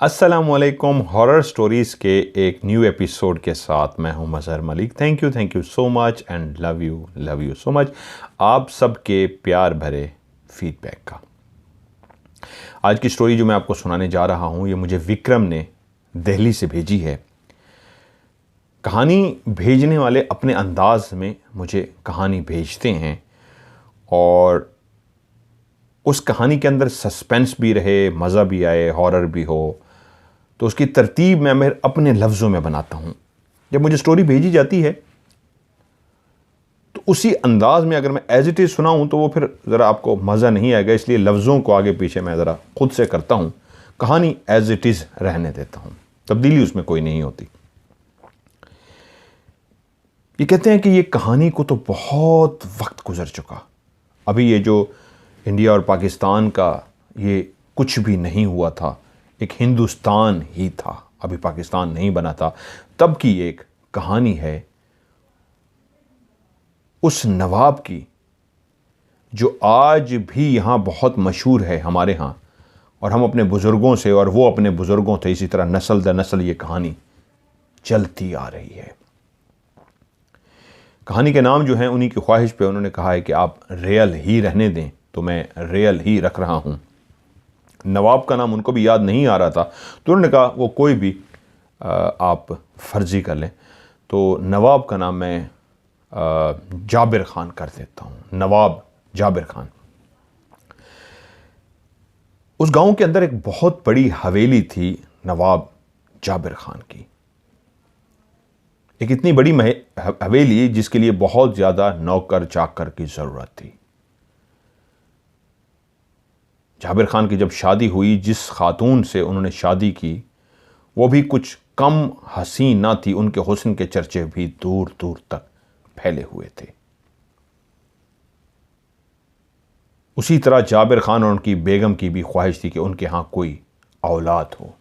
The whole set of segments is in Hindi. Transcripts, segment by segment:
अस्सलामुअलैकुम। हॉरर स्टोरीज़ के एक न्यू एपिसोड के साथ मैं हूं Mazhar Malik. Thank you so much and love you so much आप सबके प्यार भरे फीडबैक का। आज की स्टोरी जो मैं आपको सुनाने जा रहा हूं ये मुझे विक्रम ने दिल्ली से भेजी है। कहानी भेजने वाले अपने अंदाज में मुझे कहानी भेजते हैं और उस कहानी के अंदर सस्पेंस भी रहे, मज़ा भी आए, हॉरर भी हो, तो उसकी तरतीब मैं अपने लफ्ज़ों में बनाता हूँ। जब मुझे स्टोरी भेजी जाती है तो उसी अंदाज में अगर मैं एज इट इज़ सुनाऊँ तो वो फिर ज़रा आपको मज़ा नहीं आएगा, इसलिए लफ्ज़ों को आगे पीछे मैं ज़रा खुद से करता हूँ। कहानी एज इट इज़ रहने देता हूँ, तब्दीली उसमें कोई नहीं होती। ये कहते हैं कि ये कहानी को तो बहुत वक्त गुजर चुका, अभी ये जो इंडिया और पाकिस्तान का ये कुछ भी नहीं हुआ था, एक हिंदुस्तान ही था, अभी पाकिस्तान नहीं बना था, तब की एक कहानी है उस नवाब की जो आज भी यहाँ बहुत मशहूर है हमारे यहाँ, और हम अपने बुज़ुर्गों से और वो अपने बुज़ुर्गों से इसी तरह नस्ल दर नस्ल ये कहानी चलती आ रही है। कहानी के नाम जो हैं उन्हीं की ख्वाहिश पे उन्होंने कहा है कि आप रियल ही रहने दें, तो मैं रियल ही रख रहा हूँ। नवाब का नाम उनको भी याद नहीं आ रहा था, तो उन्होंने कहा वो कोई भी आप फर्जी कर लें, तो नवाब का नाम मैं जाबिर ख़ान कर देता हूँ। नवाब जाबिर ख़ान। उस गांव के अंदर एक बहुत बड़ी हवेली थी नवाब जाबिर ख़ान की, एक इतनी बड़ी हवेली जिसके लिए बहुत ज़्यादा नौकर चाकर की ज़रूरत थी। जाबिर ख़ान की जब शादी हुई, जिस खातून से उन्होंने शादी की वो भी कुछ कम हसीन ना थी, उनके हुस्न के चर्चे भी दूर दूर तक फैले हुए थे। उसी तरह जाबिर ख़ान और उनकी बेगम की भी ख्वाहिश थी कि उनके यहाँ कोई औलाद हो।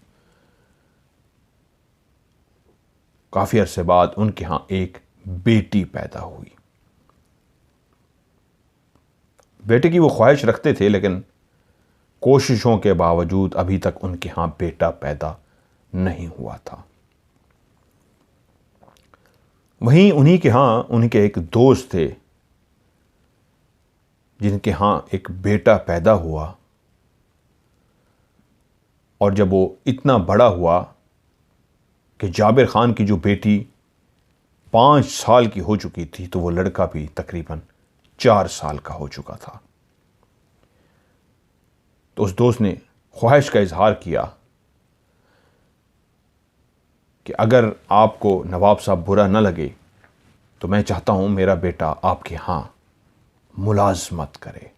काफ़ी अरसे बाद उनके यहाँ एक बेटी पैदा हुई। बेटे की वो ख्वाहिश रखते थे, लेकिन कोशिशों के बावजूद अभी तक उनके यहाँ बेटा पैदा नहीं हुआ था। वहीं उन्हीं के यहाँ उनके एक दोस्त थे जिनके यहाँ एक बेटा पैदा हुआ, और जब वो इतना बड़ा हुआ कि जाबिर ख़ान की जो बेटी 5 साल की हो चुकी थी, तो वो लड़का भी तकरीबन 4 साल का हो चुका था। तो उस दोस्त ने ख्वाहिश का इजहार किया कि अगर आपको नवाब साहब बुरा न लगे तो मैं चाहता हूं मेरा बेटा आपके यहां मुलाजमत करे।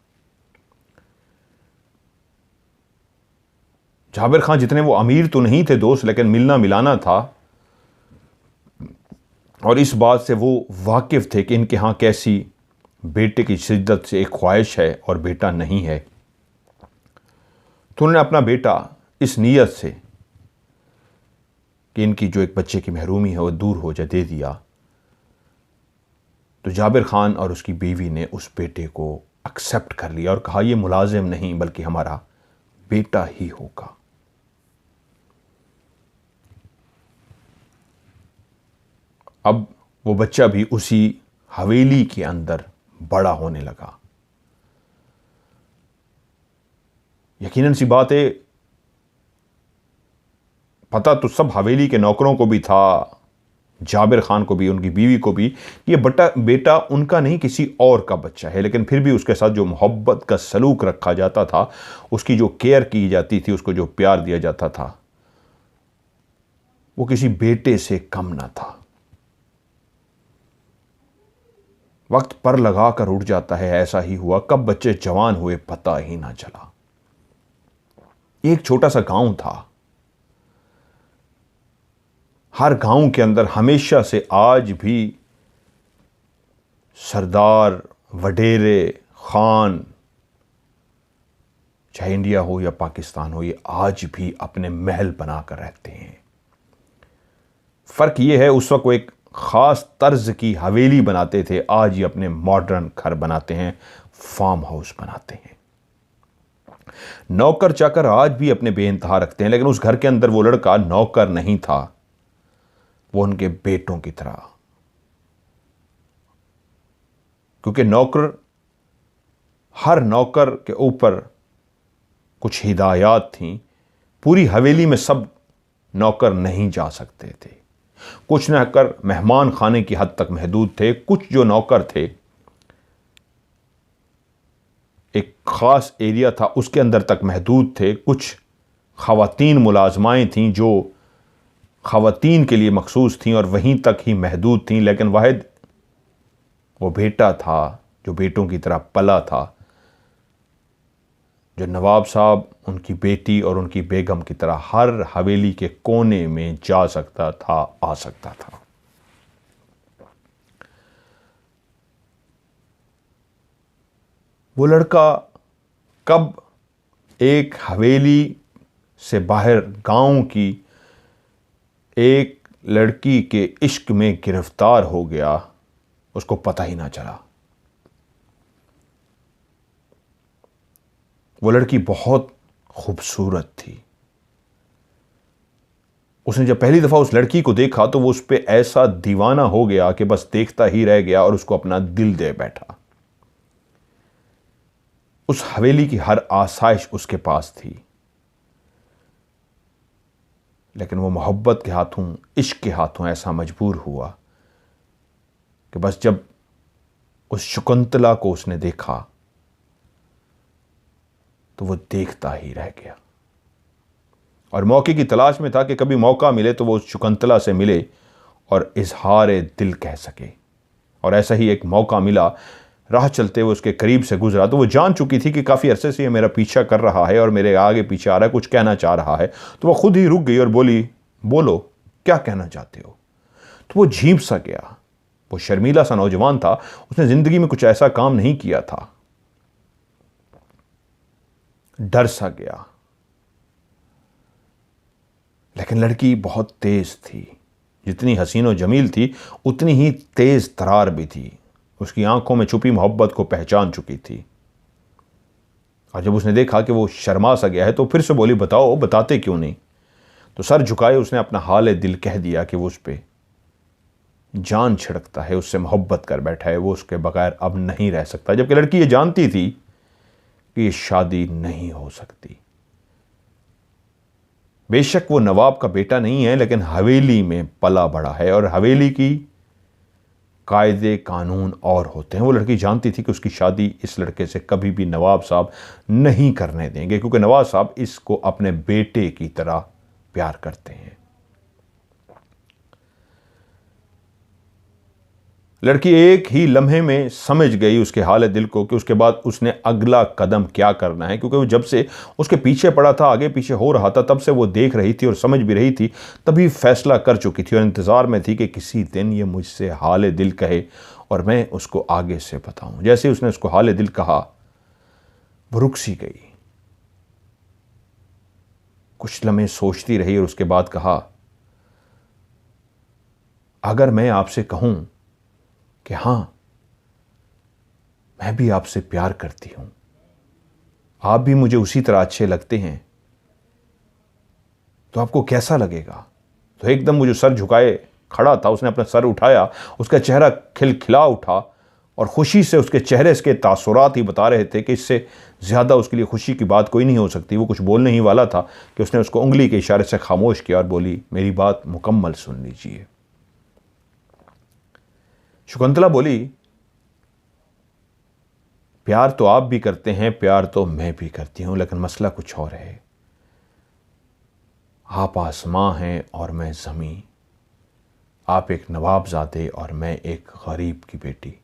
जाबिर ख़ान जितने वो अमीर तो नहीं थे दोस्त, लेकिन मिलना मिलाना था, और इस बात से वो वाकिफ़ थे कि इनके यहाँ कैसी बेटे की शिद्दत से एक ख्वाहिश है और बेटा नहीं है। तो उन्होंने अपना बेटा इस नीयत से कि इनकी जो एक बच्चे की महरूमी है वो दूर हो जाए दे दिया। तो जाबिर ख़ान और उसकी बीवी ने उस बेटे को एक्सेप्ट कर लिया और कहा यह मुलाजिम नहीं बल्कि हमारा बेटा ही होगा। अब वो बच्चा भी उसी हवेली के अंदर बड़ा होने लगा। यकीनन सी बात है, पता तो सब हवेली के नौकरों को भी था, जाबिर ख़ान को भी, उनकी बीवी को भी, ये बेटा उनका नहीं किसी और का बच्चा है, लेकिन फिर भी उसके साथ जो मोहब्बत का सलूक रखा जाता था, उसकी जो केयर की जाती थी, उसको जो प्यार दिया जाता था, वो किसी बेटे से कम ना था। वक्त पर लगा कर उड़ जाता है, ऐसा ही हुआ। कब बच्चे जवान हुए पता ही ना चला। एक छोटा सा गांव था। हर गांव के अंदर हमेशा से आज भी सरदार, वडेरे, खान, चाहे इंडिया हो या पाकिस्तान हो, ये आज भी अपने महल बनाकर रहते हैं। फर्क ये है, उस वक्त वो एक खास तर्ज की हवेली बनाते थे, आज ये अपने मॉडर्न घर बनाते हैं, फार्म हाउस बनाते हैं। नौकर चाकर आज भी अपने बेइंतहा रखते हैं, लेकिन उस घर के अंदर वो लड़का नौकर नहीं था, वो उनके बेटों की तरह। क्योंकि नौकर, हर नौकर के ऊपर कुछ हिदायत थीं। पूरी हवेली में सब नौकर नहीं जा सकते थे। कुछ नौकर मेहमान खाने की हद तक महदूद थे। कुछ जो नौकर थे, एक ख़ास एरिया था उसके अंदर तक महदूद थे। कुछ ख़वातीन मुलाजमाएँ थीं जो ख़वातीन के लिए मखसूस थीं और वहीं तक ही महदूद थीं। लेकिन वाहिद वो बेटा था जो बेटों की तरह पला था, जो नवाब साहब उनकी बेटी और उनकी बेगम की तरह हर हवेली के कोने में जा सकता था, आ सकता था। वो लड़का कब एक हवेली से बाहर गांव की एक लड़की के इश्क में गिरफ्तार हो गया, उसको पता ही ना चला। वो लड़की बहुत खूबसूरत थी। उसने जब पहली दफ़ा उस लड़की को देखा तो वो उस पर ऐसा दीवाना हो गया कि बस देखता ही रह गया और उसको अपना दिल दे बैठा। उस हवेली की हर आसाइश उसके पास थी, लेकिन वो मोहब्बत के हाथों, इश्क के हाथों ऐसा मजबूर हुआ कि बस जब उस शकुंतला को उसने देखा तो वो देखता ही रह गया और मौके की तलाश में था कि कभी मौका मिले तो वो उस शकुंतला से मिले और इजहार दिल कह सके। और ऐसा ही एक मौका मिला। राह चलते हुए उसके करीब से गुजरा तो वो जान चुकी थी कि काफ़ी अरसे से ये मेरा पीछा कर रहा है और मेरे आगे पीछे आ रहा है, कुछ कहना चाह रहा है। तो वो खुद ही रुक गई और बोली, बोलो क्या कहना चाहते हो। तो वो झींप सा गया। वो शर्मीला सा नौजवान था, उसने ज़िंदगी में कुछ ऐसा काम नहीं किया था। डर सा गया। लेकिन लड़की बहुत तेज थी। जितनी हसीन और जमील थी उतनी ही तेज तरार भी थी। उसकी आंखों में छुपी मोहब्बत को पहचान चुकी थी। और जब उसने देखा कि वो शर्मा सा गया है तो फिर से बोली, बताओ, बताते क्यों नहीं। तो सर झुकाए उसने अपना हाल दिल कह दिया कि वो उस पर जान छिड़कता है, उससे मोहब्बत कर बैठा है, वो उसके बगैर अब नहीं रह सकता। जबकि लड़की ये जानती थी कि ये शादी नहीं हो सकती। बेशक वो नवाब का बेटा नहीं है, लेकिन हवेली में पला बड़ा है और हवेली की कायदे कानून और होते हैं। वो लड़की जानती थी कि उसकी शादी इस लड़के से कभी भी नवाब साहब नहीं करने देंगे, क्योंकि नवाब साहब इसको अपने बेटे की तरह प्यार करते हैं। लड़की एक ही लम्हे में समझ गई उसके हाल दिल को कि उसके बाद उसने अगला कदम क्या करना है। क्योंकि वो जब से उसके पीछे पड़ा था, आगे पीछे हो रहा था, तब से वो देख रही थी और समझ भी रही थी। तभी फैसला कर चुकी थी और इंतज़ार में थी कि किसी दिन ये मुझसे हाल दिल कहे और मैं उसको आगे से बताऊं। जैसे उसने उसको हाल दिल कहा, वो रुक सी गई, कुछ लम्हे सोचती रही और उसके बाद कहा, अगर मैं आपसे कहूं कि हां, मैं भी आपसे प्यार करती हूं, आप भी मुझे उसी तरह अच्छे लगते हैं, तो आपको कैसा लगेगा। तो एकदम वो जो सर झुकाए खड़ा था, उसने अपना सर उठाया, उसका चेहरा खिलखिला उठा और खुशी से उसके चेहरे के तासुरात ही बता रहे थे कि इससे ज़्यादा उसके लिए खुशी की बात कोई नहीं हो सकती। वो कुछ बोलने ही वाला था कि उसने उसको उंगली के इशारे से खामोश किया और बोली, मेरी बात मुकम्मल सुन लीजिए। शकुंतला बोली, प्यार तो आप भी करते हैं, प्यार तो मैं भी करती हूं, लेकिन मसला कुछ और है। आप आसमां हैं और मैं ज़मीं, आप एक नवाबजादे और मैं एक गरीब की बेटी।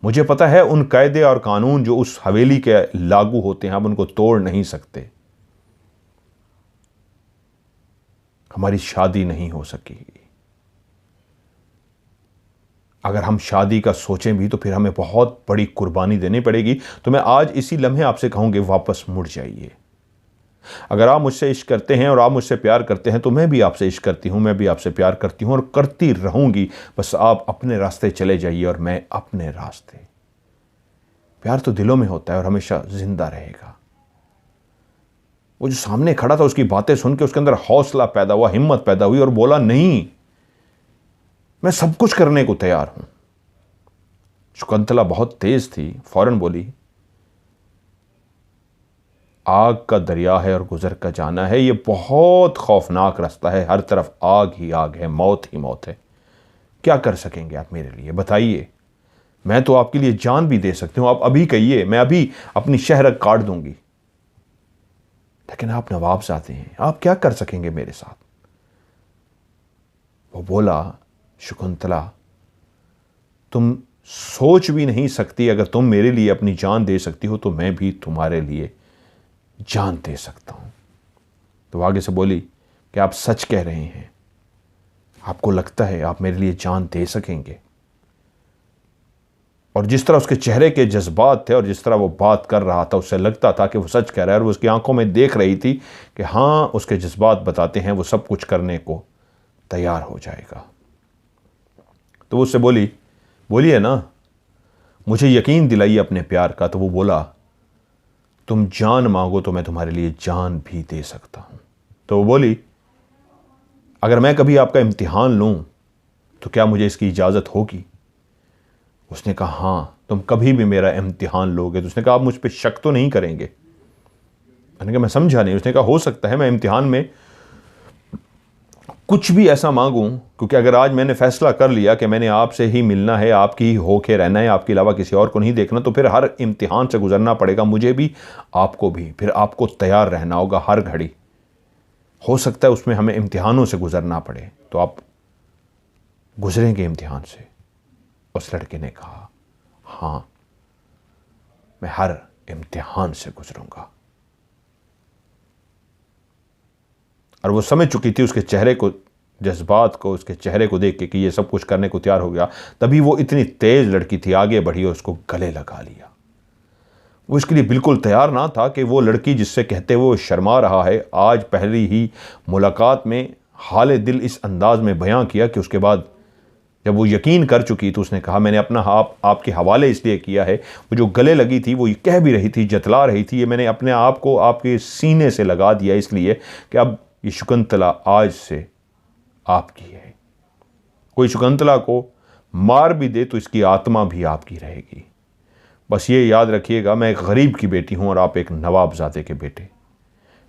मुझे पता है उन कायदे और कानून जो उस हवेली के लागू होते हैं, हम उनको तोड़ नहीं सकते। हमारी शादी नहीं हो सकेगी। अगर हम शादी का सोचें भी तो फिर हमें बहुत बड़ी कुर्बानी देनी पड़ेगी। तो मैं आज इसी लम्हे आपसे कहूँगी, वापस मुड़ जाइए। अगर आप मुझसे इश्क करते हैं और आप मुझसे प्यार करते हैं तो मैं भी आपसे इश्क करती हूँ, मैं भी आपसे प्यार करती हूँ और करती रहूँगी। बस आप अपने रास्ते चले जाइए और मैं अपने रास्ते। प्यार तो दिलों में होता है और हमेशा जिंदा रहेगा। वो जो सामने खड़ा था उसकी बातें सुन के उसके अंदर हौसला पैदा हुआ, हिम्मत पैदा हुई और बोला, नहीं, मैं सब कुछ करने को तैयार हूं। शकुंतला बहुत तेज थी, फौरन बोली, आग का दरिया है और गुजर का जाना है, ये बहुत खौफनाक रास्ता है, हर तरफ आग ही आग है, मौत ही मौत है। क्या कर सकेंगे आप मेरे लिए, बताइए। मैं तो आपके लिए जान भी दे सकती हूं, आप अभी कहिए, मैं अभी अपनी शहरक काट दूंगी, लेकिन आप नवाबजादे हैं, आप क्या कर सकेंगे मेरे साथ। वो बोला, शकुंतला, तुम सोच भी नहीं सकती, अगर तुम मेरे लिए अपनी जान दे सकती हो तो मैं भी तुम्हारे लिए जान दे सकता हूं। तो आगे से बोली कि आप सच कह रहे हैं, आपको लगता है आप मेरे लिए जान दे सकेंगे। और जिस तरह उसके चेहरे के जज्बात थे और जिस तरह वो बात कर रहा था, उससे लगता था कि वो सच कह रहा है, और वो उसकी आंखों में देख रही थी कि हाँ, उसके जज्बात बताते हैं वो सब कुछ करने को तैयार हो जाएगा। तो वो उससे बोली, बोलिए ना, मुझे यकीन दिलाइए अपने प्यार का। तो वो बोला, तुम जान मांगो तो मैं तुम्हारे लिए जान भी दे सकता हूं। तो वो बोली, अगर मैं कभी आपका इम्तिहान लूं तो क्या मुझे इसकी इजाज़त होगी। उसने कहा, हाँ, तुम कभी भी मेरा इम्तिहान लोगे। तो उसने कहा, आप मुझ पर शक तो नहीं करेंगे। मैंने कहा, मैं समझा नहीं। उसने कहा, हो सकता है मैं इम्तिहान में कुछ भी ऐसा मांगूं, क्योंकि अगर आज मैंने फैसला कर लिया कि मैंने आपसे ही मिलना है, आपकी ही होके रहना है, आपके अलावा किसी और को नहीं देखना, तो फिर हर इम्तिहान से गुजरना पड़ेगा, मुझे भी आपको भी। फिर आपको तैयार रहना होगा हर घड़ी। हो सकता है उसमें हमें इम्तिहानों से गुजरना पड़े, तो आप गुजरेंगे इम्तिहान से। उस लड़के ने कहा, हाँ, मैं हर इम्तिहान से गुजरूंगा। और वो समझ चुकी थी उसके चेहरे को, जज्बात को, उसके चेहरे को देख के कि ये सब कुछ करने को तैयार हो गया। तभी वो इतनी तेज लड़की थी, आगे बढ़ी और उसको गले लगा लिया। वो इसके लिए बिल्कुल तैयार ना था कि वो लड़की जिससे कहते हुए वो शर्मा रहा है, आज पहली ही मुलाकात में हाल दिल इस अंदाज में बयां किया कि उसके बाद जब वो यकीन कर चुकी तो उसने कहा, मैंने अपना आपके हवाले इसलिए किया है। वो जो गले लगी थी वो ये कह भी रही थी, जतला रही थी, ये मैंने अपने आप को आपके सीने से लगा दिया इसलिए कि अब ये शकुंतला आज से आपकी है। कोई शकुंतला को मार भी दे तो इसकी आत्मा भी आपकी रहेगी। बस ये याद रखिएगा, मैं एक गरीब की बेटी हूं और आप एक नवाबजादे के बेटे।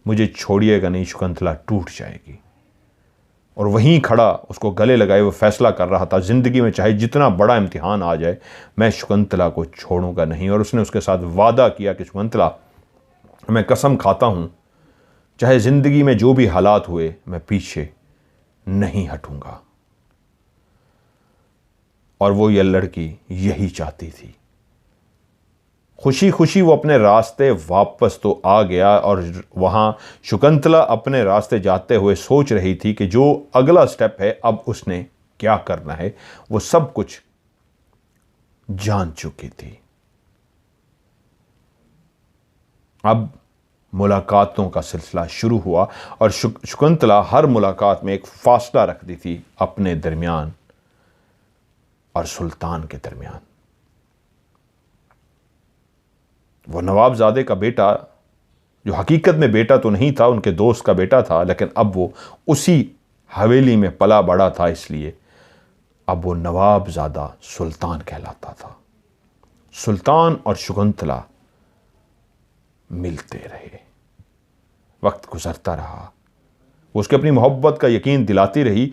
मुझे छोड़िएगा नहीं, शकुंतला टूट जाएगी। और वहीं खड़ा उसको गले लगाए वो फैसला कर रहा था, ज़िंदगी में चाहे जितना बड़ा इम्तिहान आ जाए, मैं शकुंतला को छोड़ूंगा नहीं। और उसने उसके साथ वादा किया कि शकुंतला, मैं कसम खाता हूं, चाहे ज़िंदगी में जो भी हालात हुए, मैं पीछे नहीं हटूंगा। और वो ये लड़की यही चाहती थी। खुशी खुशी वो अपने रास्ते वापस तो आ गया, और वहां शकुंतला अपने रास्ते जाते हुए सोच रही थी कि जो अगला स्टेप है, अब उसने क्या करना है, वो सब कुछ जान चुकी थी। अब मुलाकातों का सिलसिला शुरू हुआ और शकुंतला हर मुलाकात में एक फासला रखती थी अपने दरमियान और सुल्तान के दरमियान। वो नवाबजादे का बेटा, जो हकीकत में बेटा तो नहीं था, उनके दोस्त का बेटा था, लेकिन अब वो उसी हवेली में पला बड़ा था, इसलिए अब वो नवाबजादा सुल्तान कहलाता था। सुल्तान और शकुंतला मिलते रहे, वक्त गुजरता रहा, वो उसके अपनी मोहब्बत का यकीन दिलाती रही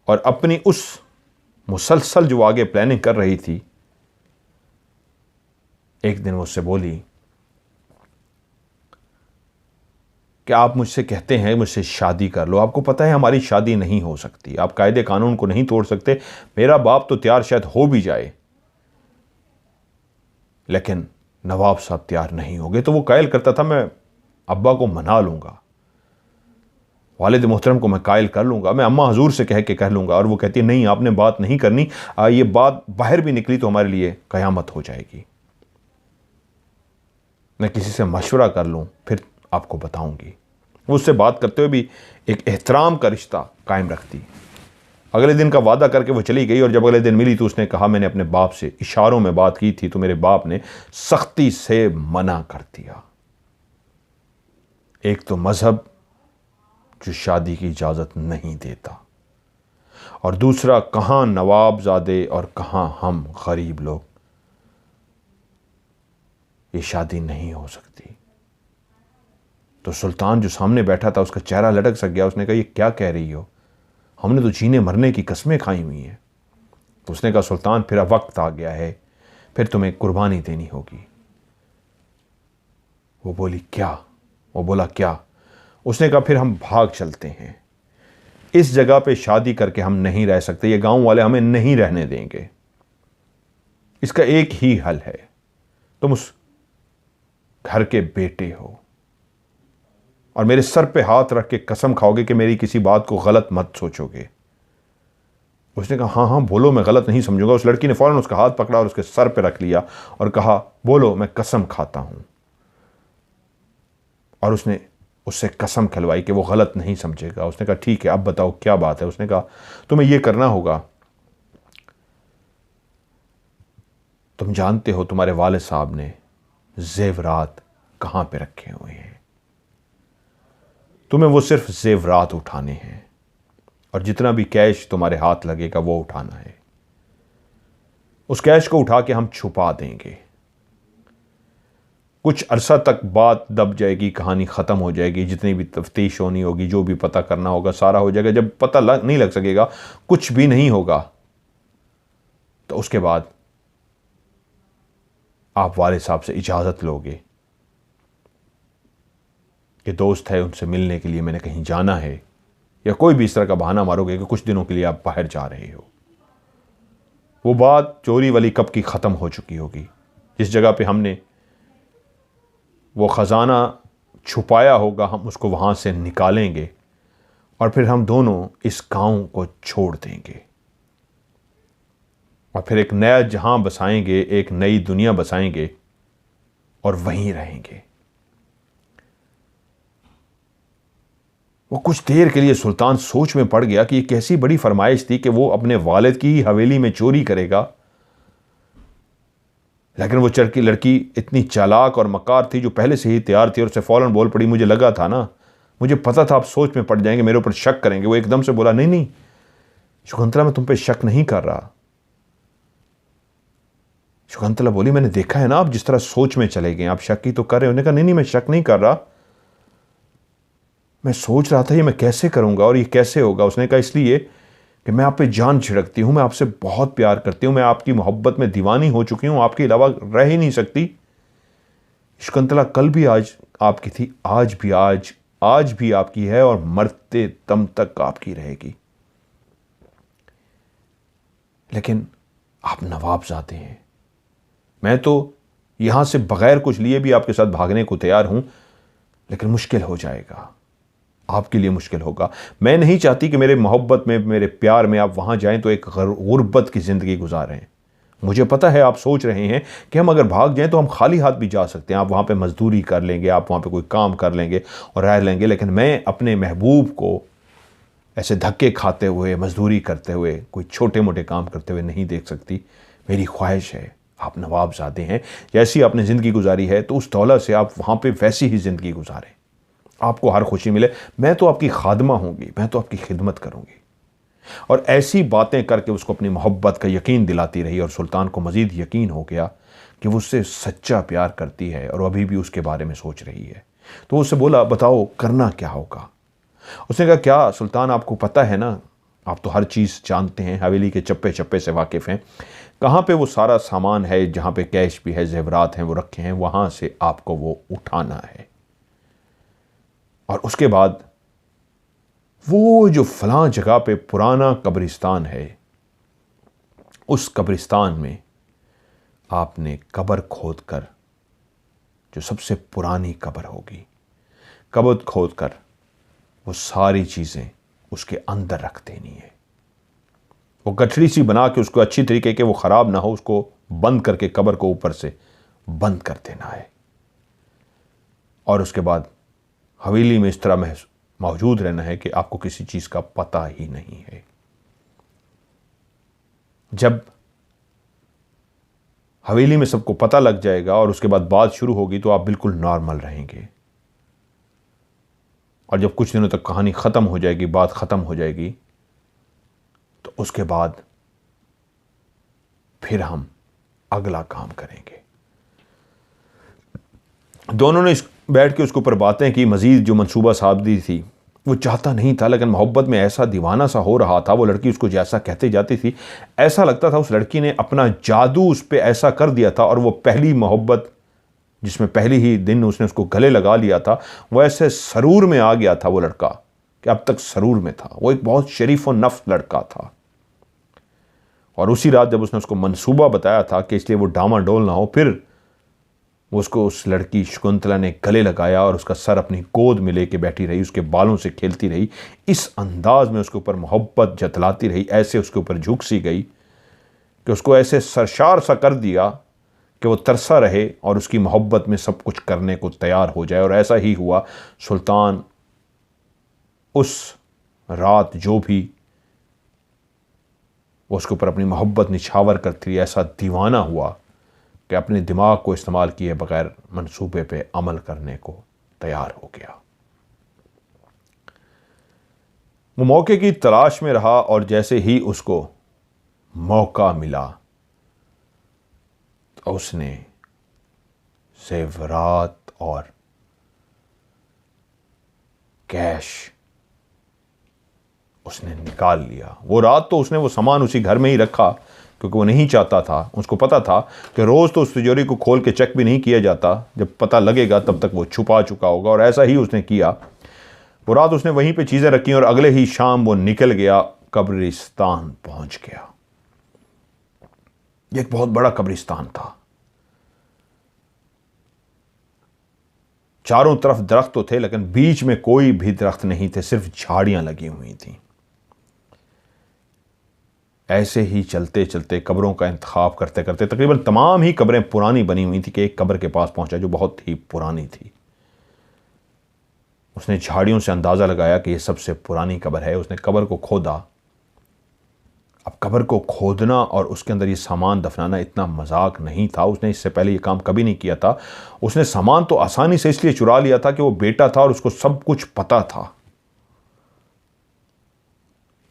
और अपनी उस मुसलसल जो आगे प्लानिंग कर रही थी, एक दिन मुझसे बोली कि आप मुझसे कहते हैं मुझसे शादी कर लो, आपको पता है हमारी शादी नहीं हो सकती, आप कायदे कानून को नहीं तोड़ सकते, मेरा बाप तो तैयार शायद हो भी जाए, लेकिन नवाब साहब तैयार नहीं हो गए। तो वो कायल करता था, मैं अब्बा को मना लूंगा, वालिद मोहतरम को मैं कायल कर लूंगा, मैं अम्मा हजूर से कह के कह लूंगा। और वो कहती है, नहीं, आपने बात नहीं करनी, ये बात बाहर भी निकली तो हमारे लिए कयामत हो जाएगी, मैं किसी से मशवरा कर लूं फिर आपको बताऊंगी। वो उससे बात करते हुए भी एक एहतराम का रिश्ता कायम रखती। अगले दिन का वादा करके वो चली गई और जब अगले दिन मिली तो उसने कहा, मैंने अपने बाप से इशारों में बात की थी तो मेरे बाप ने सख्ती से मना कर दिया। एक तो मज़हब जो शादी की इजाज़त नहीं देता, और दूसरा कहाँ नवाबजादे और कहाँ हम गरीब लोग, ये शादी नहीं हो सकती। तो सुल्तान जो सामने बैठा था उसका चेहरा लटक सा गया। उसने कहा, ये क्या कह रही हो, हमने तो जीने मरने की कस्में खाई हुई हैं। तो उसने कहा, सुल्तान फिर अब वक्त आ गया है, फिर तुम्हें कुर्बानी देनी होगी। वो बोली, क्या? वो बोला, क्या? उसने कहा, फिर हम भाग चलते हैं, इस जगह पे शादी करके हम नहीं रह सकते, ये गांव वाले हमें नहीं रहने देंगे। इसका एक ही हल है, तुम उस घर के बेटे हो और मेरे सर पे हाथ रख के कसम खाओगे कि मेरी किसी बात को गलत मत सोचोगे। उसने कहा, हाँ हाँ बोलो, मैं गलत नहीं समझूंगा। उस लड़की ने फौरन उसका हाथ पकड़ा और उसके सर पे रख लिया और कहा, बोलो, मैं कसम खाता हूं। और उसने उससे कसम खिलवाई कि वो गलत नहीं समझेगा। उसने कहा, ठीक है, अब बताओ क्या बात है। उसने कहा, तुम्हें यह करना होगा, तुम जानते हो तुम्हारे वालिद साहब ने जेवरात कहां पे रखे हुए हैं, तुम्हें वो सिर्फ जेवरात उठाने हैं और जितना भी कैश तुम्हारे हाथ लगेगा वो उठाना है। उस कैश को उठा के हम छुपा देंगे, कुछ अरसा तक बात दब जाएगी, कहानी ख़त्म हो जाएगी, जितनी भी तफ्तीश होनी होगी, जो भी पता करना होगा सारा हो जाएगा। जब पता नहीं लग सकेगा, कुछ भी नहीं होगा, तो उसके बाद आप वालिद साहब से इजाज़त लोगे कि दोस्त है, उनसे मिलने के लिए मैंने कहीं जाना है, या कोई भी इस तरह का बहाना मारोगे कि कुछ दिनों के लिए आप बाहर जा रहे हो। वो बात चोरी वाली कब की ख़त्म हो चुकी होगी। जिस जगह पे हमने वो ख़जाना छुपाया होगा, हम उसको वहाँ से निकालेंगे और फिर हम दोनों इस गांव को छोड़ देंगे और फिर एक नया जहां बसाएंगे, एक नई दुनिया बसाएंगे और वहीं रहेंगे। वो कुछ देर के लिए सुल्तान सोच में पड़ गया कि ये कैसी बड़ी फरमाइश थी कि वो अपने वालिद की हवेली में चोरी करेगा। लेकिन वो चरकी लड़की इतनी चालाक और मकार थी जो पहले से ही तैयार थी और उसे फौरन बोल पड़ी, मुझे लगा था ना, मुझे पता था आप सोच में पड़ जाएंगे, मेरे ऊपर शक करेंगे। वो एकदम से बोला, नहीं नहीं शकुंतला, मैं तुम पे शक नहीं कर रहा। शकुंतला बोली, मैंने देखा है ना आप जिस तरह सोच में चले गए, आप शक ही तो कर रहे हो। उन्होंने कहा, नहीं नहीं मैं शक नहीं कर रहा, मैं सोच रहा था ये मैं कैसे करूंगा और ये कैसे होगा। उसने कहा, इसलिए कि मैं आप पे जान छिड़कती हूं, मैं आपसे बहुत प्यार करती हूं, मैं आपकी मोहब्बत में दीवानी हो चुकी हूं, आपके अलावा रह ही नहीं सकती। शकुंतला कल भी आज आपकी थी, आज भी आपकी है और मरते दम तक आपकी रहेगी। लेकिन आप नवाबजादे हैं, मैं तो यहां से बगैर कुछ लिए भी आपके साथ भागने को तैयार हूं, लेकिन मुश्किल हो जाएगा, आपके लिए मुश्किल होगा। मैं नहीं चाहती कि मेरे मोहब्बत में, मेरे प्यार में आप वहां जाएं तो एक गुर्बत की ज़िंदगी गुजारें। मुझे पता है आप सोच रहे हैं कि हम अगर भाग जाएं तो हम खाली हाथ भी जा सकते हैं, आप वहां पे मजदूरी कर लेंगे, आप वहां पे कोई काम कर लेंगे और रह लेंगे। लेकिन मैं अपने महबूब को ऐसे धक्के खाते हुए, मजदूरी करते हुए, कोई छोटे मोटे काम करते हुए नहीं देख सकती। मेरी ख्वाहिश है, आप नवाबजादे हैं, जैसी आपने ज़िंदगी गुजारी है तो उस दौलत से आप वहाँ पे वैसी ही ज़िंदगी गुजारें, आपको हर खुशी मिले। मैं तो आपकी खादमा होंगी, मैं तो आपकी खिदमत करूँगी। और ऐसी बातें करके उसको अपनी मोहब्बत का यकीन दिलाती रही और सुल्तान को मज़ीद यकीन हो गया कि वो उससे सच्चा प्यार करती है और अभी भी उसके बारे में सोच रही है। तो उससे बोला, बताओ करना क्या होगा। उसने कहा, क्या सुल्तान, आपको पता है ना, आप तो हर चीज़ जानते हैं, हवेली के चप्पे चप्पे से वाकिफ़ हैं, कहाँ पे वो सारा सामान है, जहाँ पे कैश भी है, जेवरात हैं, वो रखे हैं, वहाँ से आपको वो उठाना है। और उसके बाद वो जो फलां जगह पे पुराना कब्रिस्तान है, उस कब्रिस्तान में आपने कब्र खोद कर, जो सबसे पुरानी कब्र होगी, कब्र खोद कर वो सारी चीज़ें उसके अंदर रख देनी है। वो गठरी सी बना के उसको अच्छी तरीके के, वो ख़राब ना हो, उसको बंद करके कब्र को ऊपर से बंद कर देना है। और उसके बाद हवेली में इस तरह मौजूद रहना है कि आपको किसी चीज़ का पता ही नहीं है। जब हवेली में सबको पता लग जाएगा और उसके बाद बात शुरू होगी तो आप बिल्कुल नॉर्मल रहेंगे। और जब कुछ दिनों तक कहानी ख़त्म हो जाएगी, बात ख़त्म हो जाएगी, तो उसके बाद फिर हम अगला काम करेंगे। दोनों ने बैठ के उसके ऊपर बातें की। मज़ीद जो मंसूबा साबदी थी वो चाहता नहीं था, लेकिन मोहब्बत में ऐसा दीवाना सा हो रहा था। वो लड़की उसको जैसा कहते जाती थी, ऐसा लगता था उस लड़की ने अपना जादू उस पर ऐसा कर दिया था। और वो पहली मोहब्बत जिसमें पहली ही दिन उसने उसको गले लगा लिया था, वो ऐसे सरूर में आ गया था वो लड़का कि अब तक सरूर में था। वो एक बहुत शरीफ और नफ्स लड़का था। और उसी रात जब उसने उसको मंसूबा बताया था कि इसलिए वो डामाडोल ना हो, फिर उसको उस लड़की शकुंतला ने गले लगाया और उसका सर अपनी गोद में लेके बैठी रही, उसके बालों से खेलती रही, इस अंदाज में उसके ऊपर मोहब्बत जतलाती रही, ऐसे उसके ऊपर झुक सी गई कि उसको ऐसे सरशार सा कर दिया कि वो तरसा रहे और उसकी मोहब्बत में सब कुछ करने को तैयार हो जाए। और ऐसा ही हुआ। सुल्तान उस रात जो भी उसके ऊपर अपनी मोहब्बत निछावर करती, ऐसा दीवाना हुआ कि अपने दिमाग को इस्तेमाल किए बगैर मंसूबे पे अमल करने को तैयार हो गया। वो मौके की तलाश में रहा और जैसे ही उसको मौका मिला तो उसने जेवरात और कैश उसने निकाल लिया। वो रात तो उसने वो सामान उसी घर में ही रखा, क्योंकि वो नहीं चाहता था, उसको पता था कि रोज़ तो उस तिजोरी को खोल के चेक भी नहीं किया जाता, जब पता लगेगा तब तक वो छुपा चुका होगा। और ऐसा ही उसने किया। वो रात उसने वहीं पे चीज़ें रखी और अगले ही शाम वो निकल गया, कब्रिस्तान पहुंच गया। ये एक बहुत बड़ा कब्रिस्तान था। चारों तरफ दरख्त तो थे, लेकिन बीच में कोई भी दरख्त नहीं थे, सिर्फ झाड़ियां लगी हुई थी। ऐसे ही चलते चलते कब्रों का इंतखाब करते करते तकरीबन तमाम ही कब्रें पुरानी बनी हुई थी कि एक कब्र के पास पहुंचा जो बहुत ही पुरानी थी। उसने झाड़ियों से अंदाज़ा लगाया कि यह सबसे पुरानी कब्र है। उसने कब्र को खोदा। अब कब्र को खोदना और उसके अंदर ये सामान दफनाना इतना मजाक नहीं था। उसने इससे पहले ये काम कभी नहीं किया था। उसने सामान तो आसानी से इसलिए चुरा लिया था कि वो बेटा था और उसको सब कुछ पता था,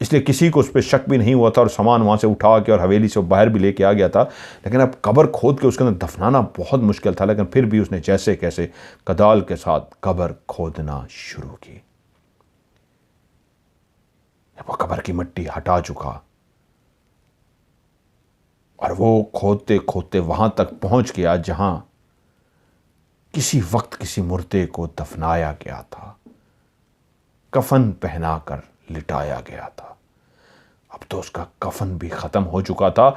इसलिए किसी को उस पर शक भी नहीं हुआ था और सामान वहाँ से उठा के और हवेली से बाहर भी लेके आ गया था। लेकिन अब कब्र खोद के उसके अंदर दफनाना बहुत मुश्किल था, लेकिन फिर भी उसने जैसे कैसे कदाल के साथ कब्र खोदना शुरू की। वो कब्र की मिट्टी हटा चुका और वो खोदते खोदते वहां तक पहुंच गया जहां किसी वक्त किसी मुर्दे को दफनाया गया था, कफन पहनाकर लिटाया गया था। अब तो उसका कफन भी खत्म हो चुका था,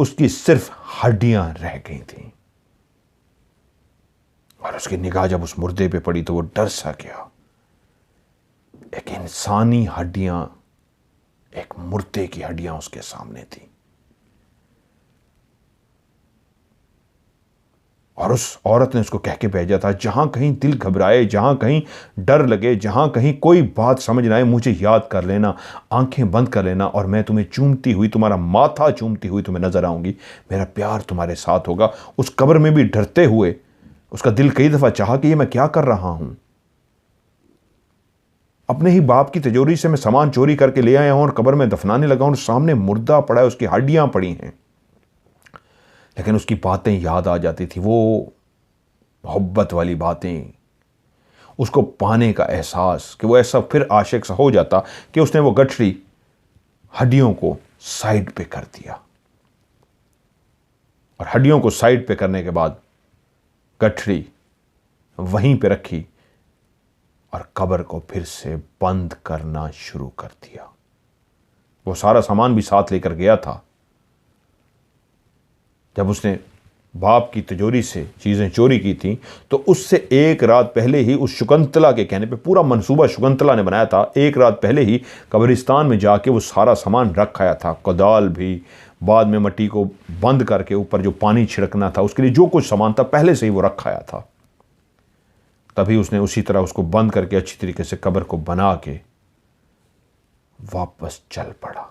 उसकी सिर्फ हड्डियां रह गई थीं। और उसकी निगाह जब उस मुर्दे पे पड़ी तो वो डर सा गया। एक इंसानी हड्डियां, एक मुर्दे की हड्डियां उसके सामने थी। और उस औरत ने उसको कह के भेजा था, जहां कहीं दिल घबराए, जहां कहीं डर लगे, जहां कहीं कोई बात समझ ना आए, मुझे याद कर लेना, आंखें बंद कर लेना और मैं तुम्हें चूमती हुई, तुम्हारा माथा चूमती हुई तुम्हें नजर आऊंगी। मेरा प्यार तुम्हारे साथ होगा। उस कब्र में भी डरते हुए उसका दिल कई दफा चाहा कि ये मैं क्या कर रहा हूं। अपने ही बाप की तिजोरी से मैं सामान चोरी करके ले आया हूं और कब्र में दफनाने लगा हूं और सामने मुर्दा पड़ा है, उसकी हड्डियां पड़ी हैं। लेकिन उसकी बातें याद आ जाती थी, वो मोहब्बत वाली बातें, उसको पाने का एहसास कि वो ऐसा फिर आशिक सा हो जाता कि उसने वो गठरी हड्डियों को साइड पे कर दिया। और हड्डियों को साइड पे करने के बाद गठरी वहीं पे रखी और कब्र को फिर से बंद करना शुरू कर दिया। वो सारा सामान भी साथ लेकर गया था। जब उसने बाप की तिजोरी से चीज़ें चोरी की थी तो उससे एक रात पहले ही, उस शकुंतला के कहने पे, पूरा मंसूबा शकुंतला ने बनाया था। एक रात पहले ही कब्रिस्तान में जाके वो सारा सामान रख आया था, कोदाल भी, बाद में मिट्टी को बंद करके ऊपर जो पानी छिड़कना था उसके लिए जो कुछ सामान था पहले से ही वो रख आया था। तभी उसने उसी तरह उसको बंद करके अच्छी तरीके से कब्र को बना के वापस चल पड़ा।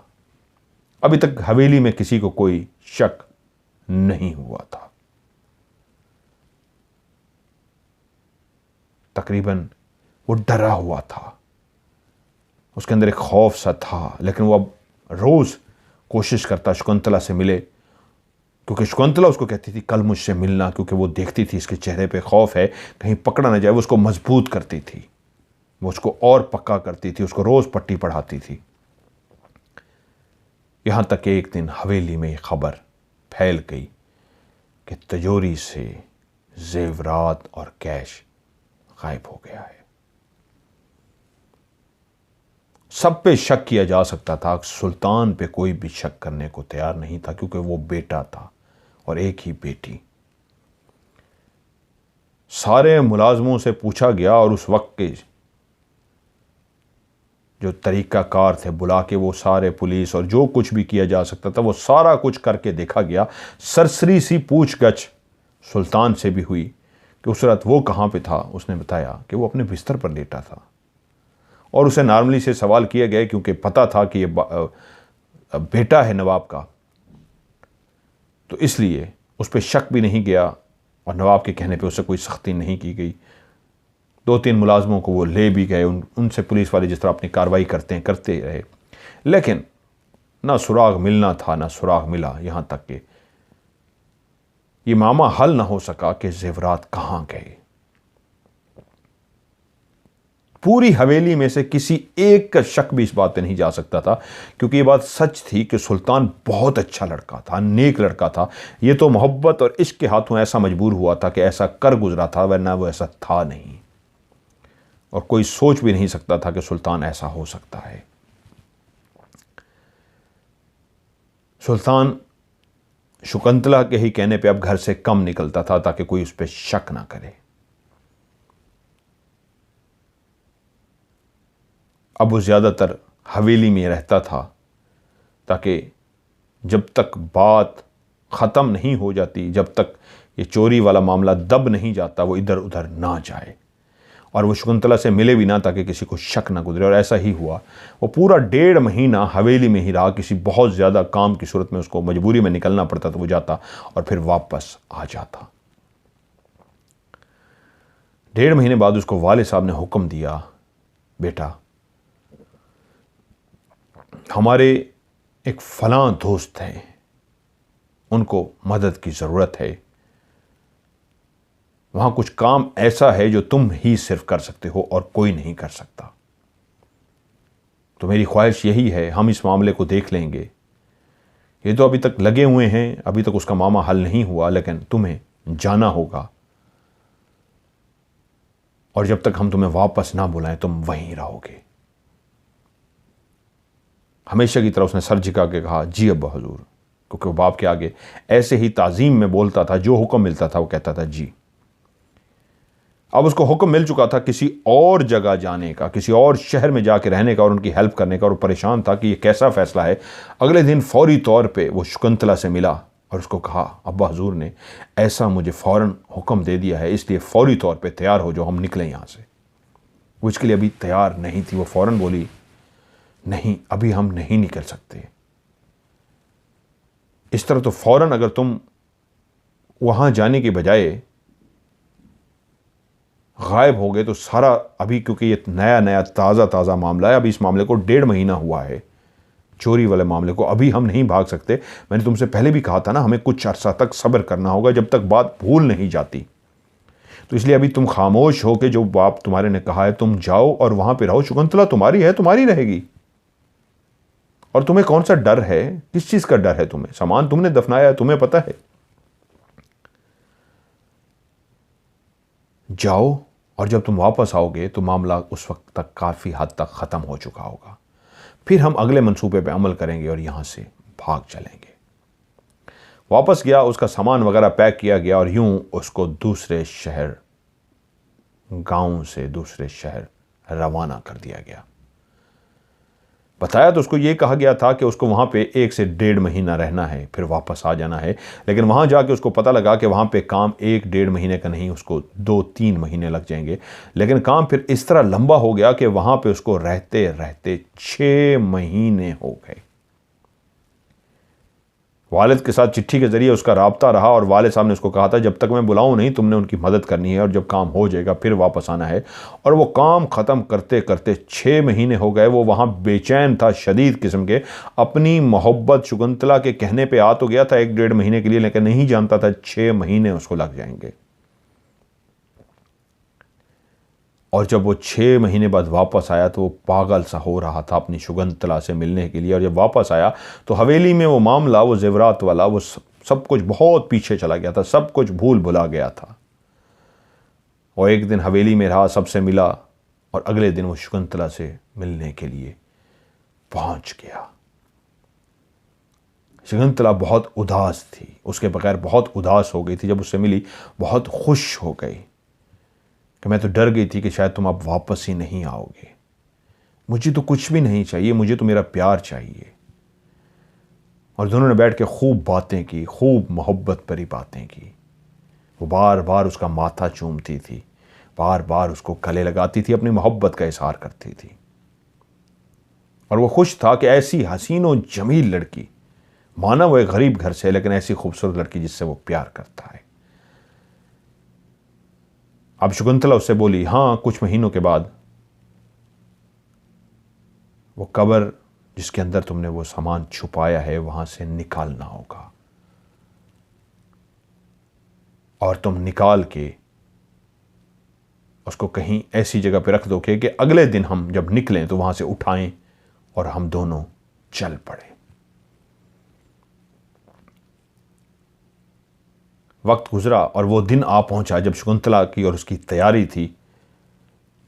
अभी तक हवेली में किसी को कोई शक नहीं हुआ था। तकरीबन वो डरा हुआ था, उसके अंदर एक खौफ सा था, लेकिन वो अब रोज़ कोशिश करता शकुंतला से मिले, क्योंकि शकुंतला उसको कहती थी कल मुझसे मिलना, क्योंकि वो देखती थी इसके चेहरे पे खौफ है, कहीं पकड़ा ना जाए। वो उसको मजबूत करती थी, वो उसको और पक्का करती थी, उसको रोज़ पट्टी पढ़ाती थी। यहाँ तक कि एक दिन हवेली में खबर फैल गई कि तिजोरी से जेवरात और कैश गायब हो गया है। सब पे शक किया जा सकता था, सुल्तान पे कोई भी शक करने को तैयार नहीं था, क्योंकि वो बेटा था और एक ही बेटी। सारे मुलाजमों से पूछा गया और उस वक्त के जो तरीकाकार थे बुला के वो सारे पुलिस और जो कुछ भी किया जा सकता था वो सारा कुछ करके देखा गया। सरसरी सी पूछगछ सुल्तान से भी हुई कि उस रात वो कहाँ पे था। उसने बताया कि वो अपने बिस्तर पर लेटा था, और उसे नॉर्मली से सवाल किए गए, क्योंकि पता था कि ये बेटा है नवाब का, तो इसलिए उस पर शक भी नहीं गया और नवाब के कहने पे उसे कोई सख्ती नहीं की गई। 2-3 मुलाजमों को वो ले भी गए, उनसे पुलिस वाले जिस तरह अपनी कार्रवाई करते हैं करते रहे, लेकिन ना सुराग मिलना था ना सुराग मिला। यहाँ तक कि ये मामा हल ना हो सका कि जेवरात कहाँ गए। पूरी हवेली में से किसी एक का शक भी इस बात पे नहीं जा सकता था, क्योंकि ये बात सच थी कि सुल्तान बहुत अच्छा लड़का था, नेक लड़का था। ये तो मोहब्बत और इश्क के हाथों ऐसा मजबूर हुआ था कि ऐसा कर गुजरा था, वरना वो ऐसा था नहीं, और कोई सोच भी नहीं सकता था कि सुल्तान ऐसा हो सकता है। सुल्तान शकुंतला के ही कहने पे अब घर से कम निकलता था ताकि कोई उस पर शक ना करे। अब वो ज़्यादातर हवेली में रहता था ताकि जब तक बात ख़त्म नहीं हो जाती, जब तक ये चोरी वाला मामला दब नहीं जाता, वो इधर उधर ना जाए, और वो शकुंतला से मिले भी ना ताकि किसी को शक ना गुजरे। और ऐसा ही हुआ। वो पूरा 1.5 महीना हवेली में ही रहा। किसी बहुत ज़्यादा काम की सूरत में उसको मजबूरी में निकलना पड़ता तो वो जाता और फिर वापस आ जाता। 1.5 महीने बाद उसको वाले साहब ने हुक्म दिया, बेटा हमारे एक फलां दोस्त हैं, उनको मदद की ज़रूरत है, वहाँ कुछ काम ऐसा है जो तुम ही सिर्फ कर सकते हो और कोई नहीं कर सकता। तो मेरी ख्वाहिश यही है, हम इस मामले को देख लेंगे। ये तो अभी तक लगे हुए हैं, अभी तक उसका मामला हल नहीं हुआ, लेकिन तुम्हें जाना होगा, और जब तक हम तुम्हें वापस ना बुलाएं तुम वहीं रहोगे। हमेशा की तरह उसने सर झुका के कहा, जी अब्बा हुजूर, क्योंकि वो बाप के आगे ऐसे ही ताज़ीम में बोलता था, जो हुक्म मिलता था वो कहता था जी। अब उसको हुक्म मिल चुका था किसी और जगह जाने का, किसी और शहर में जाके रहने का और उनकी हेल्प करने का, और परेशान था कि ये कैसा फ़ैसला है। अगले दिन फौरी तौर पे वो शकुंतला से मिला और उसको कहा, अब्बा हुजूर ने ऐसा मुझे फ़ौरन हुक्म दे दिया है, इसलिए फौरी तौर पे तैयार हो जाओ, हम निकलें यहाँ से। वो इसके लिए अभी तैयार नहीं थी। वो फ़ौरन बोली, नहीं अभी हम नहीं निकल सकते। इस तरह तो फ़ौरन अगर तुम वहाँ जाने के बजाय गायब हो गए तो सारा, अभी क्योंकि ये नया नया ताज़ा मामला है, अभी इस मामले को 1.5 महीना हुआ है, चोरी वाले मामले को, अभी हम नहीं भाग सकते। मैंने तुमसे पहले भी कहा था ना, हमें कुछ अरसा तक सब्र करना होगा जब तक बात भूल नहीं जाती। तो इसलिए अभी तुम खामोश हो के जो बाप तुम्हारे ने कहा है तुम जाओ और वहाँ पे रहो। शकुंतला तुम्हारी है, तुम्हारी रहेगी, और तुम्हें कौन सा डर है, किस चीज़ का डर है तुम्हें? सामान तुमने दफनाया है, तुम्हें पता है। जाओ, और जब तुम वापस आओगे तो मामला उस वक्त तक काफ़ी हद तक ख़त्म हो चुका होगा। फिर हम अगले मंसूबे पे अमल करेंगे और यहाँ से भाग चलेंगे। वापस गया, उसका सामान वगैरह पैक किया गया और यूं उसको दूसरे शहर, गांव से दूसरे शहर रवाना कर दिया गया। बताया तो उसको ये कहा गया था कि उसको वहाँ पे 1 से 1.5 महीना रहना है, फिर वापस आ जाना है। लेकिन वहाँ जाके उसको पता लगा कि वहाँ पे काम 1-1.5 महीने का नहीं, उसको 2-3 महीने लग जाएंगे। लेकिन काम फिर इस तरह लंबा हो गया कि वहाँ पे उसको रहते रहते 6 महीने हो गए। वालिद के साथ चिट्ठी के ज़रिए उसका राब्ता रहा और वालिद साहब ने उसको कहा था जब तक मैं बुलाऊं नहीं तुमने उनकी मदद करनी है और जब काम हो जाएगा फिर वापस आना है। और वो काम ख़त्म करते करते 6 महीने हो गए। वो वहाँ बेचैन था शदीद किस्म के। अपनी मोहब्बत शकुंतला के कहने पे आ तो गया था 1-1.5 महीने के लिए, लेकिन नहीं जानता था 6 महीने उसको लग जाएंगे। और जब वो 6 महीने बाद वापस आया तो वो पागल सा हो रहा था अपनी शकुंतला से मिलने के लिए। और जब वापस आया तो हवेली में वो मामला, वो जेवरात वाला, वो सब कुछ बहुत पीछे चला गया था, सब कुछ भूल भुला गया था। और एक दिन हवेली में रहा, सबसे मिला और अगले दिन वो शकुंतला से मिलने के लिए पहुंच गया। शकुंतला बहुत उदास थी, उसके बगैर बहुत उदास हो गई थी। जब उससे मिली बहुत खुश हो गई कि मैं तो डर गई थी कि शायद तुम अब वापस ही नहीं आओगे। मुझे तो कुछ भी नहीं चाहिए, मुझे तो मेरा प्यार चाहिए। और दोनों ने बैठ के खूब बातें की, खूब मोहब्बत भरी बातें की। वो बार बार उसका माथा चूमती थी, बार बार उसको गले लगाती थी, अपनी मोहब्बत का इजहार करती थी। और वो खुश था कि ऐसी हसीन और जमील लड़की, माना वो एक गरीब घर से, लेकिन ऐसी खूबसूरत लड़की जिससे वो प्यार करता है। अब शकुंतला उससे बोली, हाँ कुछ महीनों के बाद वो कब्र जिसके अंदर तुमने वो सामान छुपाया है वहां से निकालना होगा, और तुम निकाल के उसको कहीं ऐसी जगह पे रख दो कि अगले दिन हम जब निकलें तो वहां से उठाएं और हम दोनों चल पड़े। वक्त गुजरा और वो दिन आ पहुंचा जब शकुंतला की और उसकी तैयारी थी